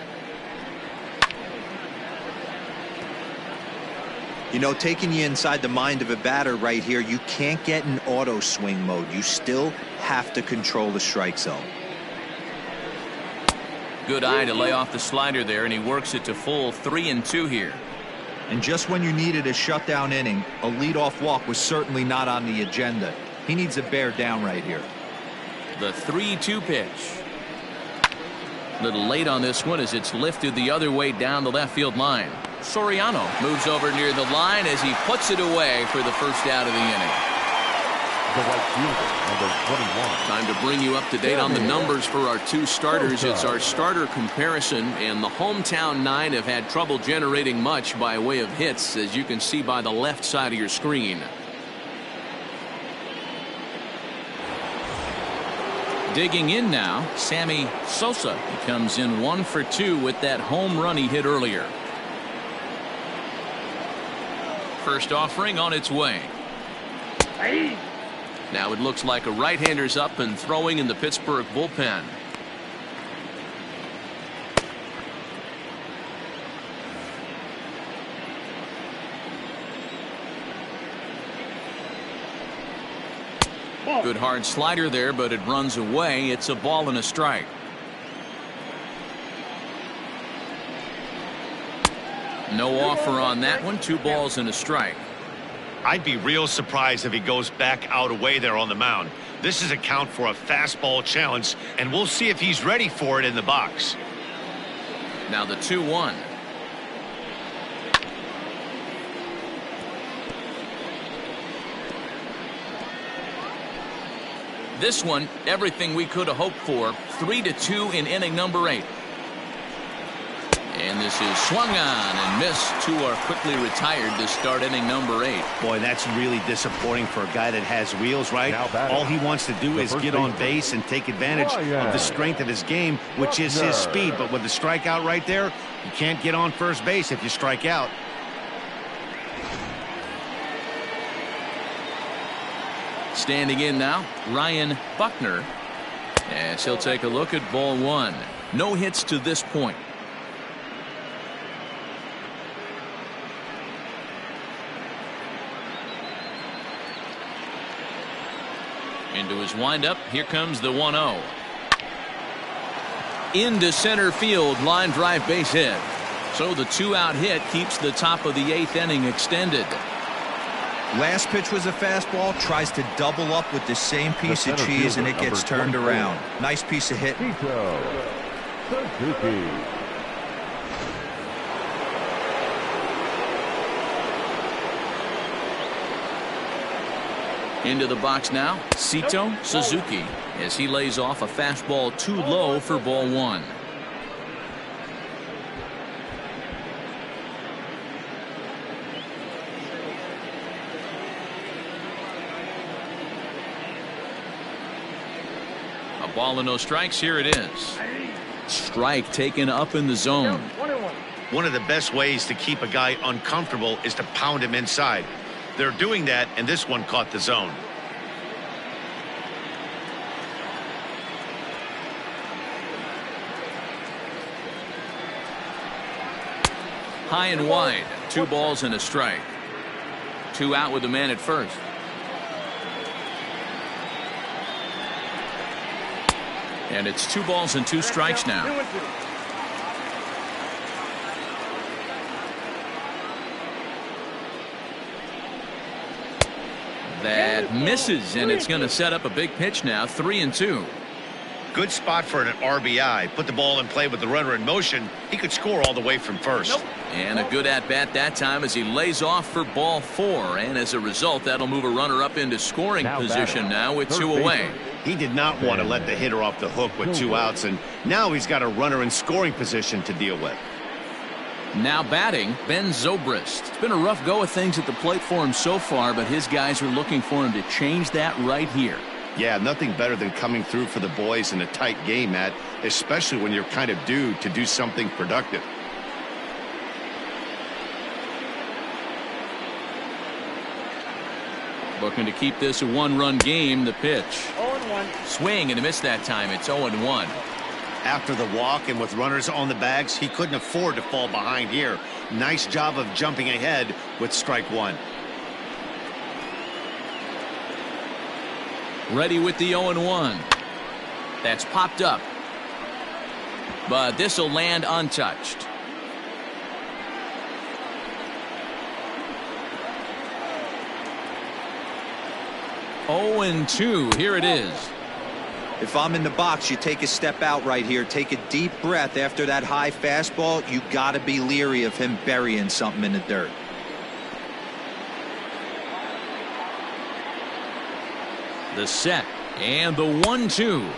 You know, taking you inside the mind of a batter right here, you can't get in auto swing mode. You still have to control the strike zone. Good eye to lay off the slider there, and he works it to full 3-2 here. And just when you needed a shutdown inning, a leadoff walk was certainly not on the agenda. He needs to bear down right here. The 3-2 pitch. Little late on this one as it's lifted the other way down the left field line. Soriano moves over near the line as he puts it away for the first out of the inning. The right fielder, number 21. Time to bring you up to date on the numbers for our two starters. It's our starter comparison, and the hometown nine have had trouble generating much by way of hits, as you can see by the left side of your screen. Digging in now, Sammy Sosa. He comes in 1 for 2 with that home run he hit earlier. First offering on its way. Now it looks like a right-hander's up and throwing in the Pittsburgh bullpen. Good hard slider there, but it runs away. It's a ball and a strike. No offer on that one. 2 balls and a strike. I'd be real surprised if he goes back out away there on the mound. This is a count for a fastball challenge, and we'll see if he's ready for it in the box. Now the 2-1. This one, everything we could have hoped for. 3-2 in inning number 8. And this is swung on and missed. 2 are quickly retired to start inning number 8. Boy, that's really disappointing for a guy that has wheels, right? All he wants to do is get on base and take advantage of the strength of his game, which is his speed. But with the strikeout right there, you can't get on first base if you strike out. Standing in now, Ryan Buckner, as he'll take a look at ball 1. No hits to this point. Into his windup, here comes the 1-0. Into center field, line drive base hit. So the 2-out hit keeps the top of the 8th inning extended. Last pitch was a fastball, tries to double up with the same piece of cheese, and it gets turned around. Nice piece of hit. Suzuki. Into the box now, Sito Suzuki, as he lays off a fastball too low for ball 1. A ball and no strikes. Here it is. Strike taken up in the zone. One of the best ways to keep a guy uncomfortable is to pound him inside. They're doing that, and this one caught the zone. High and wide. 2 balls and a strike. 2 out with the man at first. And it's 2 balls and 2 strikes now. That misses, and it's going to set up a big pitch now. 3-2. Good spot for an RBI. Put the ball in play with the runner in motion. He could score all the way from first. And a good at-bat that time as he lays off for ball 4. And as a result, that'll move a runner up into scoring position now with 2 away. He did not want to let the hitter off the hook with 2 outs, and now he's got a runner in scoring position to deal with. Now batting, Ben Zobrist. It's been a rough go of things at the plate for him so far, but his guys are looking for him to change that right here. Yeah, nothing better than coming through for the boys in a tight game, Matt, especially when you're kind of due to do something productive. Looking to keep this a one-run game. The pitch. 0-1. Swing and a miss that time. It's 0-1. After the walk and with runners on the bags, he couldn't afford to fall behind here. Nice job of jumping ahead with strike one. Ready with the 0-1. That's popped up. But this will land untouched. Oh and 2. Here it is. If I'm in the box, you take a step out right here. Take a deep breath after that high fastball. You got to be leery of him burying something in the dirt. The set and the 1-2.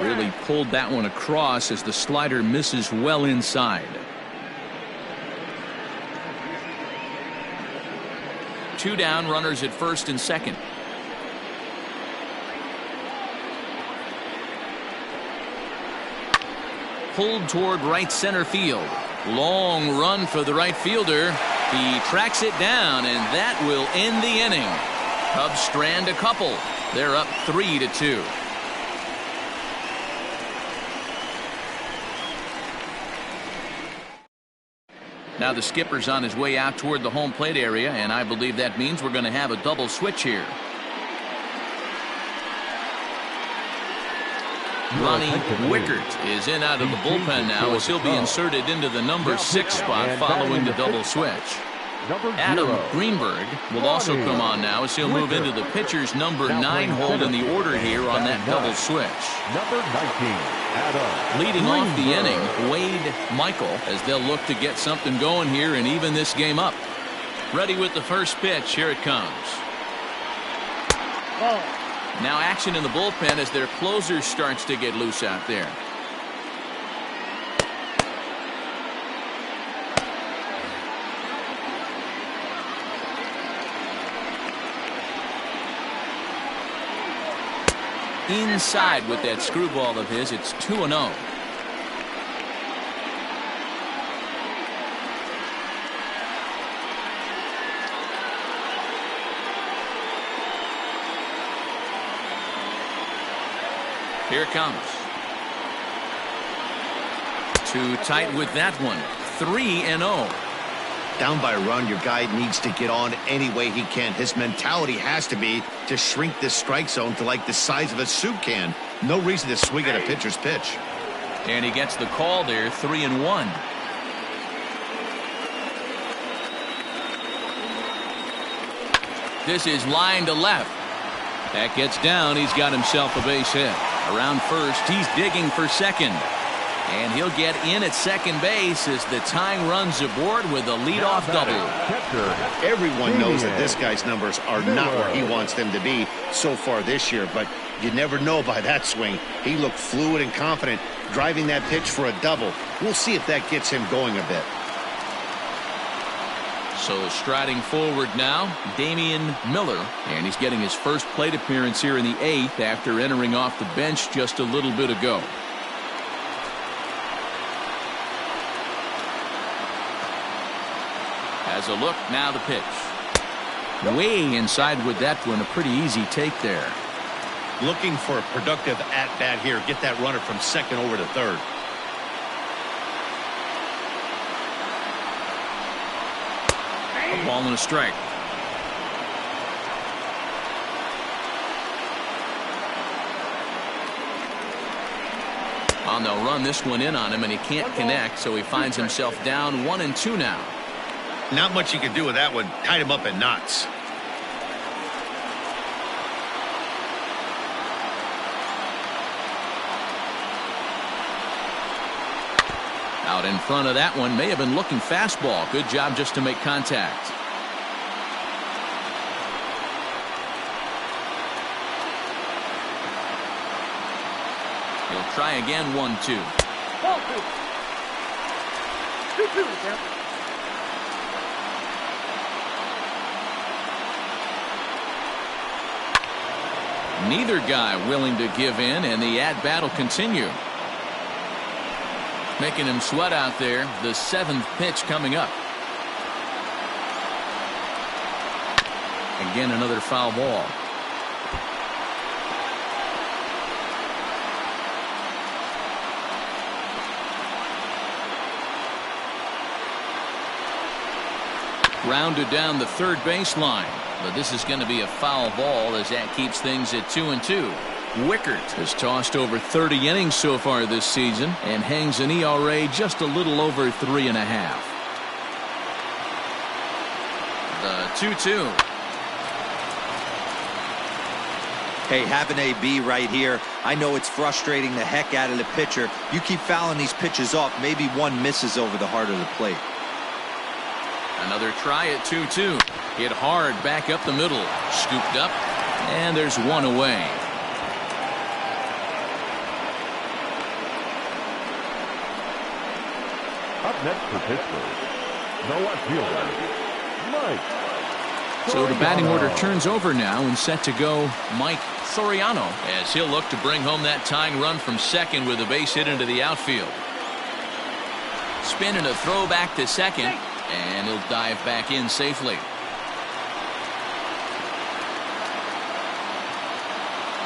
Really pulled that one across as the slider misses well inside. 2 down, runners at first and second. Pulled toward right center field. Long run for the right fielder. He tracks it down, and that will end the inning. Cubs strand a couple. They're up 3-2. Now the skipper's on his way out toward the home plate area, and I believe that means we're going to have a double switch here. Ronnie Wickert is in out of the bullpen now as he'll be inserted into the number 6 spot following the double switch. Adam Greenberg will also come on now as he'll move into the pitcher's number 9 hold in the order here on that double switch. Number 19, Adam Leading off the inning, Wade Michael, as they'll look to get something going here and even this game up. Ready with the first pitch. Here it comes. Now action in the bullpen as their closer starts to get loose out there. Inside with that screwball of his. It's 2-0. Here it comes. Too tight with that one. 3-0. Down by a run, your guy needs to get on any way he can. His mentality has to be to shrink this strike zone to like the size of a soup can. No reason to swing at a pitcher's pitch. And he gets the call there. 3-1. This is line to left. That gets down. He's got himself a base hit. Around first, he's digging for second. And he'll get in at second base as the tying runs aboard with a leadoff double. Everyone knows that this guy's numbers are not where he wants them to be so far this year, but you never know by that swing. He looked fluid and confident, driving that pitch for a double. We'll see if that gets him going a bit. So striding forward now, Damian Miller, and he's getting his first plate appearance here in the 8th after entering off the bench just a little bit ago. As a look, now the pitch. Way inside with that one, a pretty easy take there. Looking for a productive at-bat here. Get that runner from second over to third. A ball and a strike. And they'll run this one in on him, and he can't connect, so he finds himself down 1-2 now. Not much you can do with that one. Tied him up in knots. Out in front of that one, may have been looking fastball. Good job just to make contact. He'll try again. 1-2. 2-2. Neither guy willing to give in, and the at-bat will continue. Making him sweat out there. The 7th pitch coming up. Again, another foul ball. Rounded down the third baseline, but this is going to be a foul ball as that keeps things at 2-2. Wickert has tossed over 30 innings so far this season and hangs an ERA just a little over 3.5. The 2-2. Hey, have an AB right here. I know it's frustrating the heck out of the pitcher. You keep fouling these pitches off, maybe one misses over the heart of the plate. Another try at 2-2. Hit hard back up the middle. Scooped up, and there's one away. Up next for Pittsburgh, the left fielder, Mike. So the batting order turns over now and set to go Mike Soriano as he'll look to bring home that tying run from second with a base hit into the outfield. Spin and a throw back to second, and he'll dive back in safely.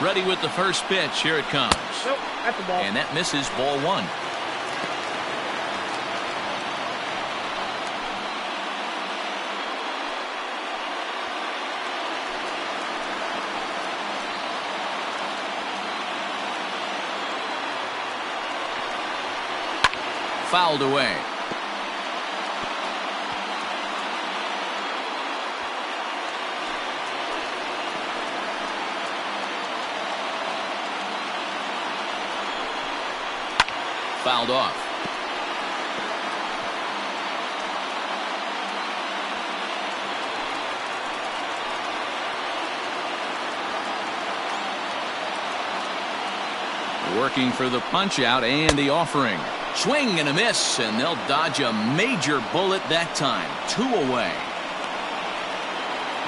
Ready with the first pitch. Here it comes. Nope, that's the ball. And that misses, ball one. Fouled away. Fouled off. Working for the punch out and the offering. Swing and a miss, and they'll dodge a major bullet that time. 2 away.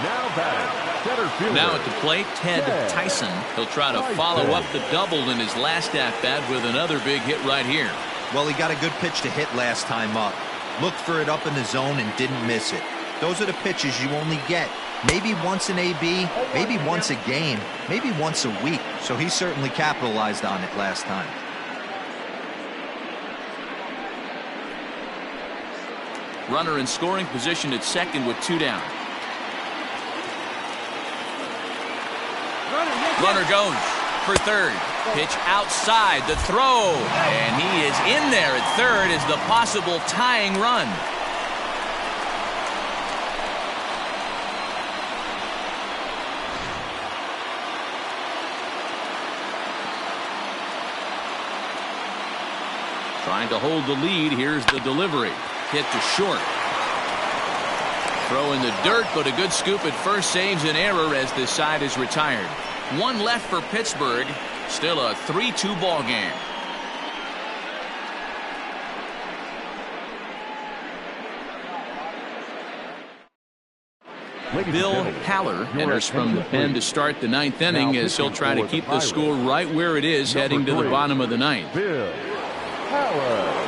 Now batting, center fielder. Now at the plate, Ted Tyson. He'll try to follow up the double in his last at-bat with another big hit right here. Well, he got a good pitch to hit last time up. Looked for it up in the zone and didn't miss it. Those are the pitches you only get. Maybe once an AB, maybe once a game, maybe once a week. So he certainly capitalized on it last time. Runner in scoring position at second with 2 down. Runner goes for third. Pitch outside, the throw, and he is in there at third as the possible tying run. Trying to hold the lead. Here's the delivery. Hit to short. Throw in the dirt, but a good scoop at first saves an error as this side is retired. 1 left for Pittsburgh. Still a 3-2 ball game. Bill Haller enters from the pen to start the 9th inning as he'll try to keep the score right where it is heading to the bottom of the 9th.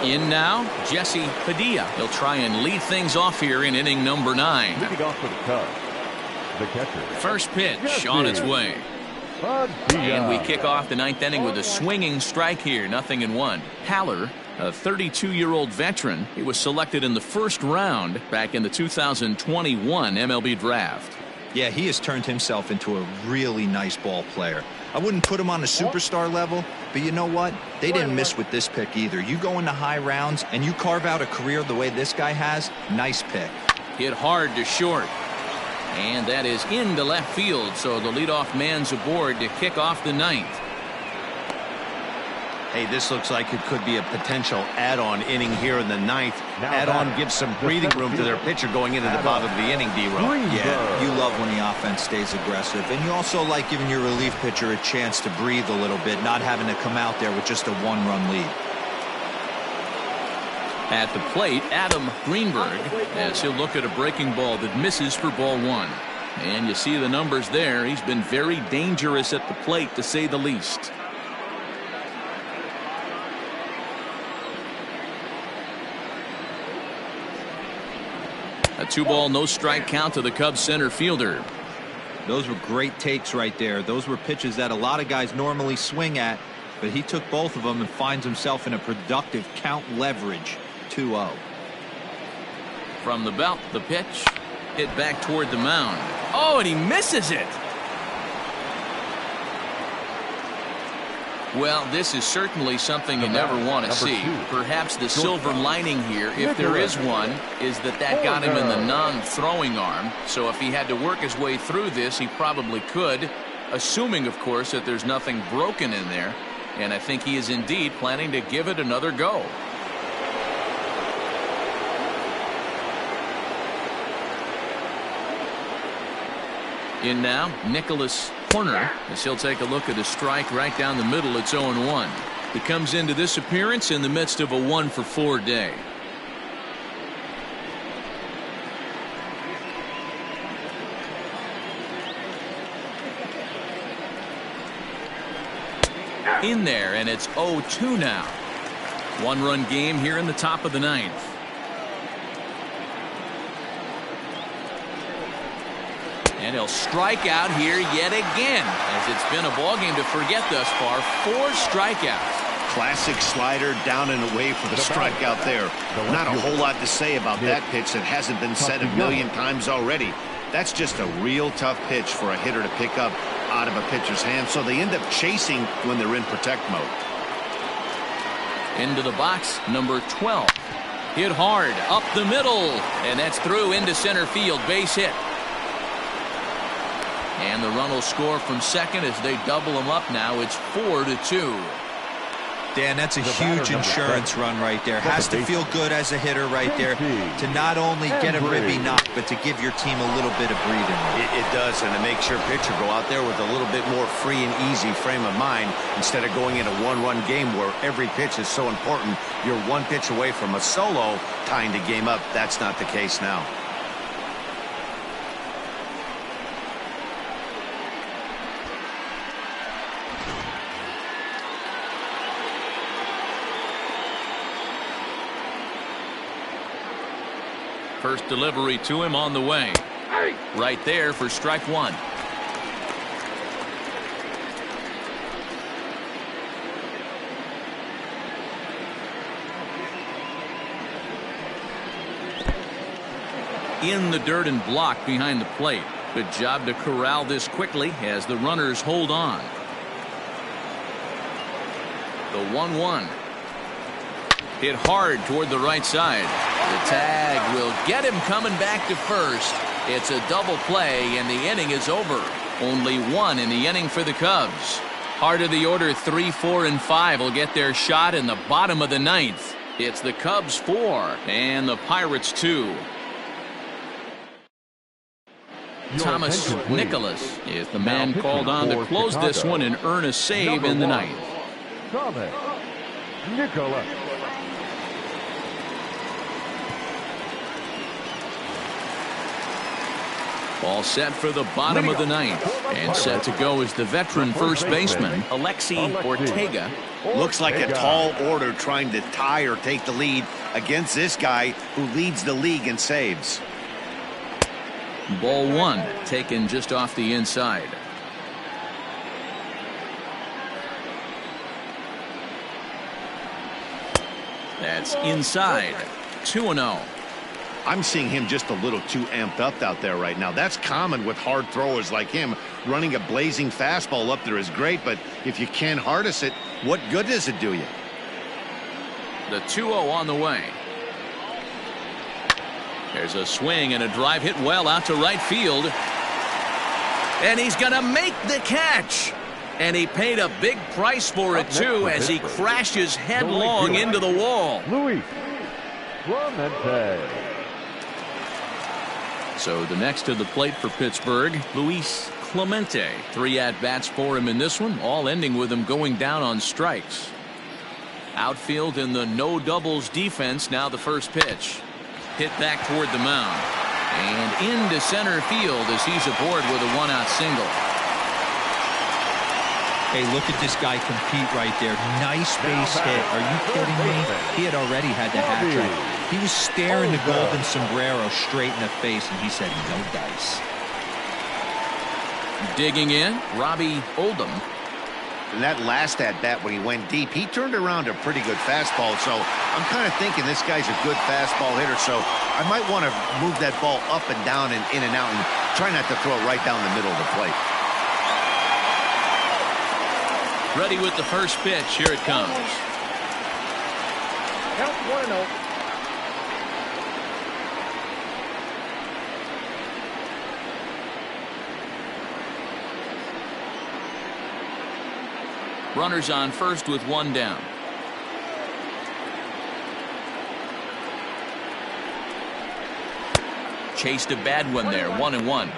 In now, Jesse Padilla. He'll try and lead things off here in inning number 9. Leading off for the Cubs, the catcher. First pitch on its way. And we kick off the 9th inning with a swinging strike here. 0-1. Haller, a 32-year-old veteran. He was selected in the first round back in the 2021 MLB draft. Yeah, he has turned himself into a really nice ball player. I wouldn't put him on a superstar level, but you know what? They didn't miss with this pick either. You go into high rounds and you carve out a career the way this guy has, nice pick. Hit hard to short. And that is into left field, so the leadoff man's aboard to kick off the 9th. Hey, this looks like it could be a potential add-on inning here in the 9th. Add-on gives some breathing room to their pitcher going into the bottom of the inning, D-Row. Yeah, you love when the offense stays aggressive, and you also like giving your relief pitcher a chance to breathe a little bit, not having to come out there with just a 1-run lead. At the plate, Adam Greenberg, as he'll look at a breaking ball that misses for ball 1. And you see the numbers there. He's been very dangerous at the plate, to say the least. A 2-ball, no strike count to the Cubs center fielder. Those were great takes right there. Those were pitches that a lot of guys normally swing at, but he took both of them and finds himself in a productive count leverage 2-0. From the belt, the pitch hit back toward the mound. Oh, and he misses it. Well, this is certainly something you never want to see. Perhaps the silver lining here, if there is one, is that got him in the non-throwing arm. So if he had to work his way through this, he probably could, assuming, of course, that there's nothing broken in there. And I think he is indeed planning to give it another go. In now, Nicholas Horner, as he'll take a look at a strike right down the middle. It's 0-1. He comes into this appearance in the midst of a 1-for-4 day. In there, and it's 0-2 now. One-run game here in the top of the ninth. And he'll strike out here yet again, as it's been a ball game to forget thus far. 4 strikeouts. Classic slider down and away for the strikeout there. Not a whole lot to say about that pitch that hasn't been said a million times already. That's just a real tough pitch for a hitter to pick up out of a pitcher's hand, so they end up chasing when they're in protect mode. Into the box, number 12. Hit hard up the middle, and that's through into center field. Base hit. And the run will score from second as they double him up now. It's 4-2. Dan, that's a huge insurance run right there. Has to feel good as a hitter right there to not only get a ribby knock, but to give your team a little bit of breathing room. It does, and it makes your pitcher go out there with a little bit more free and easy frame of mind instead of going in a one-run game where every pitch is so important. You're one pitch away from a solo tying the game up. That's not the case now. First delivery to him on the way. Right there for strike one. In the dirt and blocked behind the plate. Good job to corral this quickly as the runners hold on. The 1-1. Hit hard toward the right side. The tag will get him coming back to first. It's a double play, and the inning is over. Only one in the inning for the Cubs. Heart of the order, 3, 4, and 5 will get their shot in the bottom of the ninth. It's the Cubs 4 and the Pirates 2. Thomas Nicholas is the man called on to close this one and earn a save in the ninth. Thomas Nicholas. All set for the bottom of the ninth. And set to go is the veteran first baseman, Alexi Ortega. Looks like a tall order trying to tie or take the lead against this guy who leads the league in saves. Ball one, taken just off the inside. That's inside. 2-0. I'm seeing him just a little too amped up out there right now. That's common with hard throwers like him. Running a blazing fastball up there is great, but if you can't harness it, what good does it do you? The 2-0 on the way. There's a swing and a drive hit well out to right field. And he's going to make the catch. And he paid a big price for it, too, as he crashes headlong into the wall. Luis Clemente. So the next to the plate for Pittsburgh, Luis Clemente. 3 at-bats for him in this one, all ending with him going down on strikes. Outfield in the no doubles defense. Now the first pitch. Hit back toward the mound. And into center field as he's aboard with a 1-out single. Hey, look at this guy compete right there. Nice base hit. Are you kidding me? He had already had the hat trick. He was staring the golden sombrero straight in the face, and he said, no dice. Digging in, Robbie Oldham. And that last at-bat when he went deep, he turned around a pretty good fastball. So I'm kind of thinking this guy's a good fastball hitter. So I might want to move that ball up and down and in and out and try not to throw it right down the middle of the plate. Ready with the first pitch. Here it comes. Count 1-0. Runners on first with one down. Chased a bad one there, 1-1.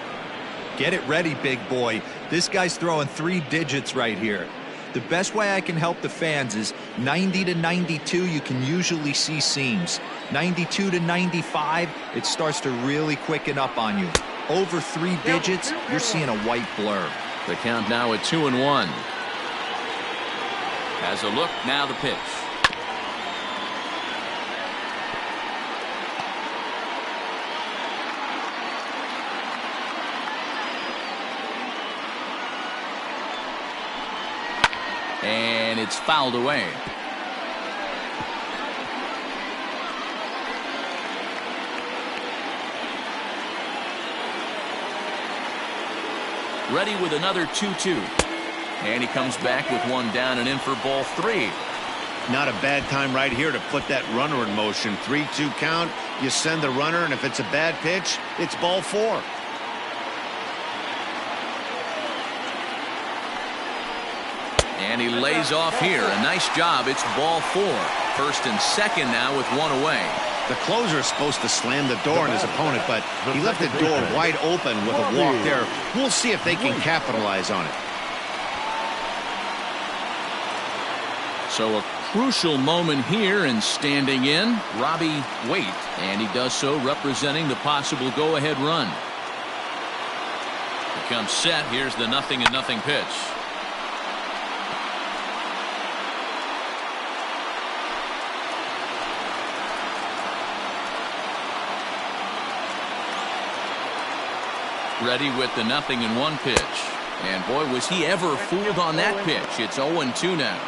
Get it ready, big boy. This guy's throwing 3 digits right here. The best way I can help the fans is 90 to 92, you can usually see seams. 92 to 95, it starts to really quicken up on you. Over 3 digits, you're seeing a white blur. The count now at 2-1. Has a look, now the pitch. And it's fouled away. Ready with another 2-2. And he comes back with one down and in for ball 3. Not a bad time right here to put that runner in motion. 3-2 count. You send the runner, and if it's a bad pitch, it's ball 4. And he lays off here. A nice job. It's ball 4. First and second now with one away. The closer is supposed to slam the door on his opponent, but he left the door wide open with a walk there. We'll see if they can capitalize on it. So a crucial moment here, and standing in, Robbie Waite. And he does so representing the possible go-ahead run. He comes set. Here's the 0-0 pitch. Ready with the 0-1 pitch. And boy, was he ever fooled on that pitch. It's 0-2 now.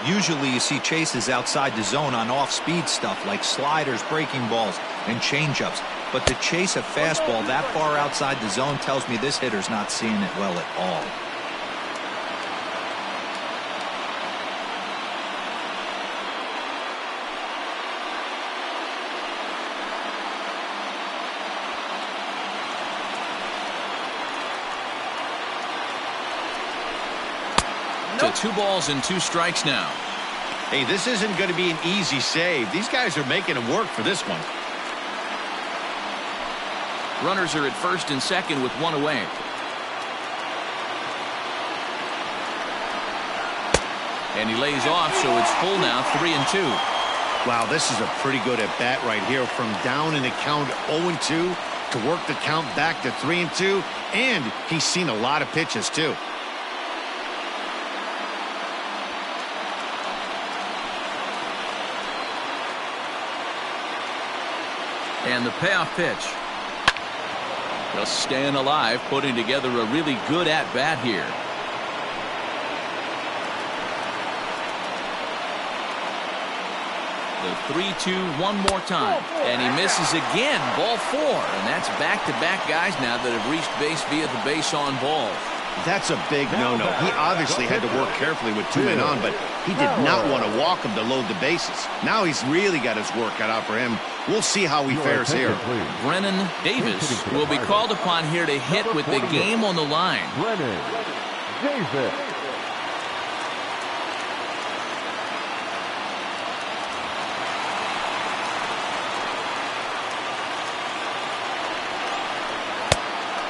Usually you see chases outside the zone on off-speed stuff like sliders, breaking balls, and changeups. But to chase a fastball that far outside the zone tells me this hitter's not seeing it well at all. To 2 balls and 2 strikes now. Hey, this isn't going to be an easy save. These guys are making him work for this one. Runners are at first and second with one away. And he lays off, so it's full now, 3-2. Wow, this is a pretty good at bat right here. From down in the count 0-2 to work the count back to 3-2. And he's seen a lot of pitches, too. And the payoff pitch. Just staying alive, putting together a really good at-bat here. The 3-2 one more time. And he misses again. Ball 4. And that's back-to-back guys now that have reached base via the base on ball. That's a big no-no. He obviously had to work carefully with 2 men on, but he did not want to walk him to load the bases. Now he's really got his work cut out for him. We'll see how he fares here. Brennan Davis will be called upon here to hit with the game on the line. Brennan Davis.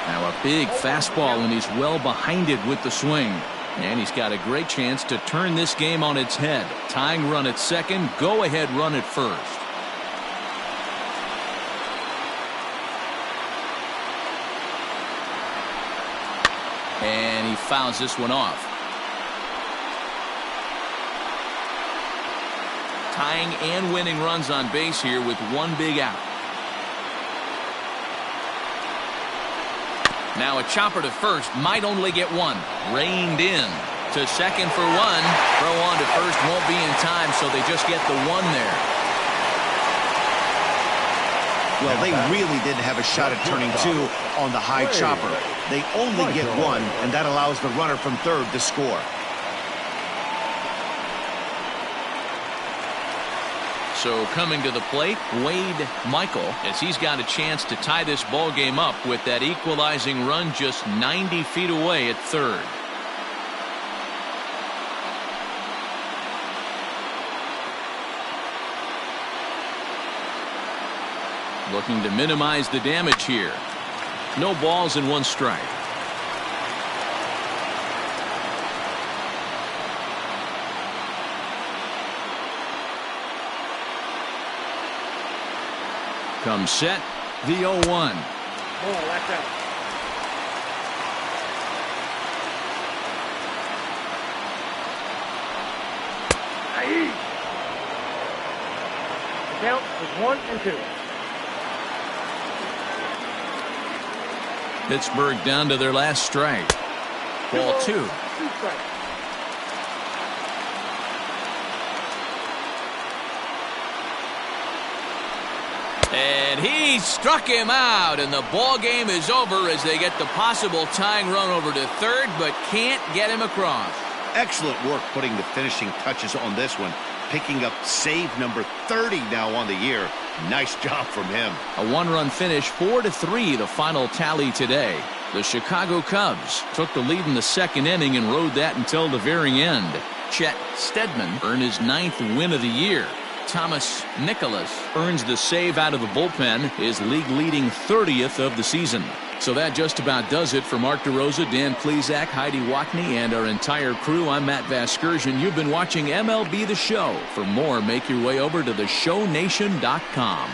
Now a big fastball, and he's well behind it with the swing. And he's got a great chance to turn this game on its head. Tying run at second, go-ahead run at first. And he fouls this one off. Tying and winning runs on base here with one big out. Now a chopper to first, might only get one. Reined in to second for one. Throw on to first won't be in time, so they just get the one there. Well, they really didn't have a shot at turning two on the high chopper. They only get one, and that allows the runner from third to score. So coming to the plate, Wade Michael, as he's got a chance to tie this ball game up with that equalizing run just 90 feet away at third. Looking to minimize the damage here. No balls and one strike. Comes set, the 0-1. Ball, left out. Aye. The count is 1-2. Pittsburgh down to their last strike. Ball 2. 2 strikes. And he struck him out, and the ball game is over as they get the possible tying run over to third, but can't get him across. Excellent work putting the finishing touches on this one, picking up save number 30 now on the year. Nice job from him. A one-run finish, 4-3, the final tally today. The Chicago Cubs took the lead in the second inning and rode that until the very end. Chet Steadman earned his 9th win of the year. Thomas Nicholas earns the save out of the bullpen, his league-leading 30th of the season. So that just about does it for Mark DeRosa, Dan Plesac, Heidi Watney, and our entire crew. I'm Matt Vasgersian. You've been watching MLB The Show. For more, make your way over to theshownation.com.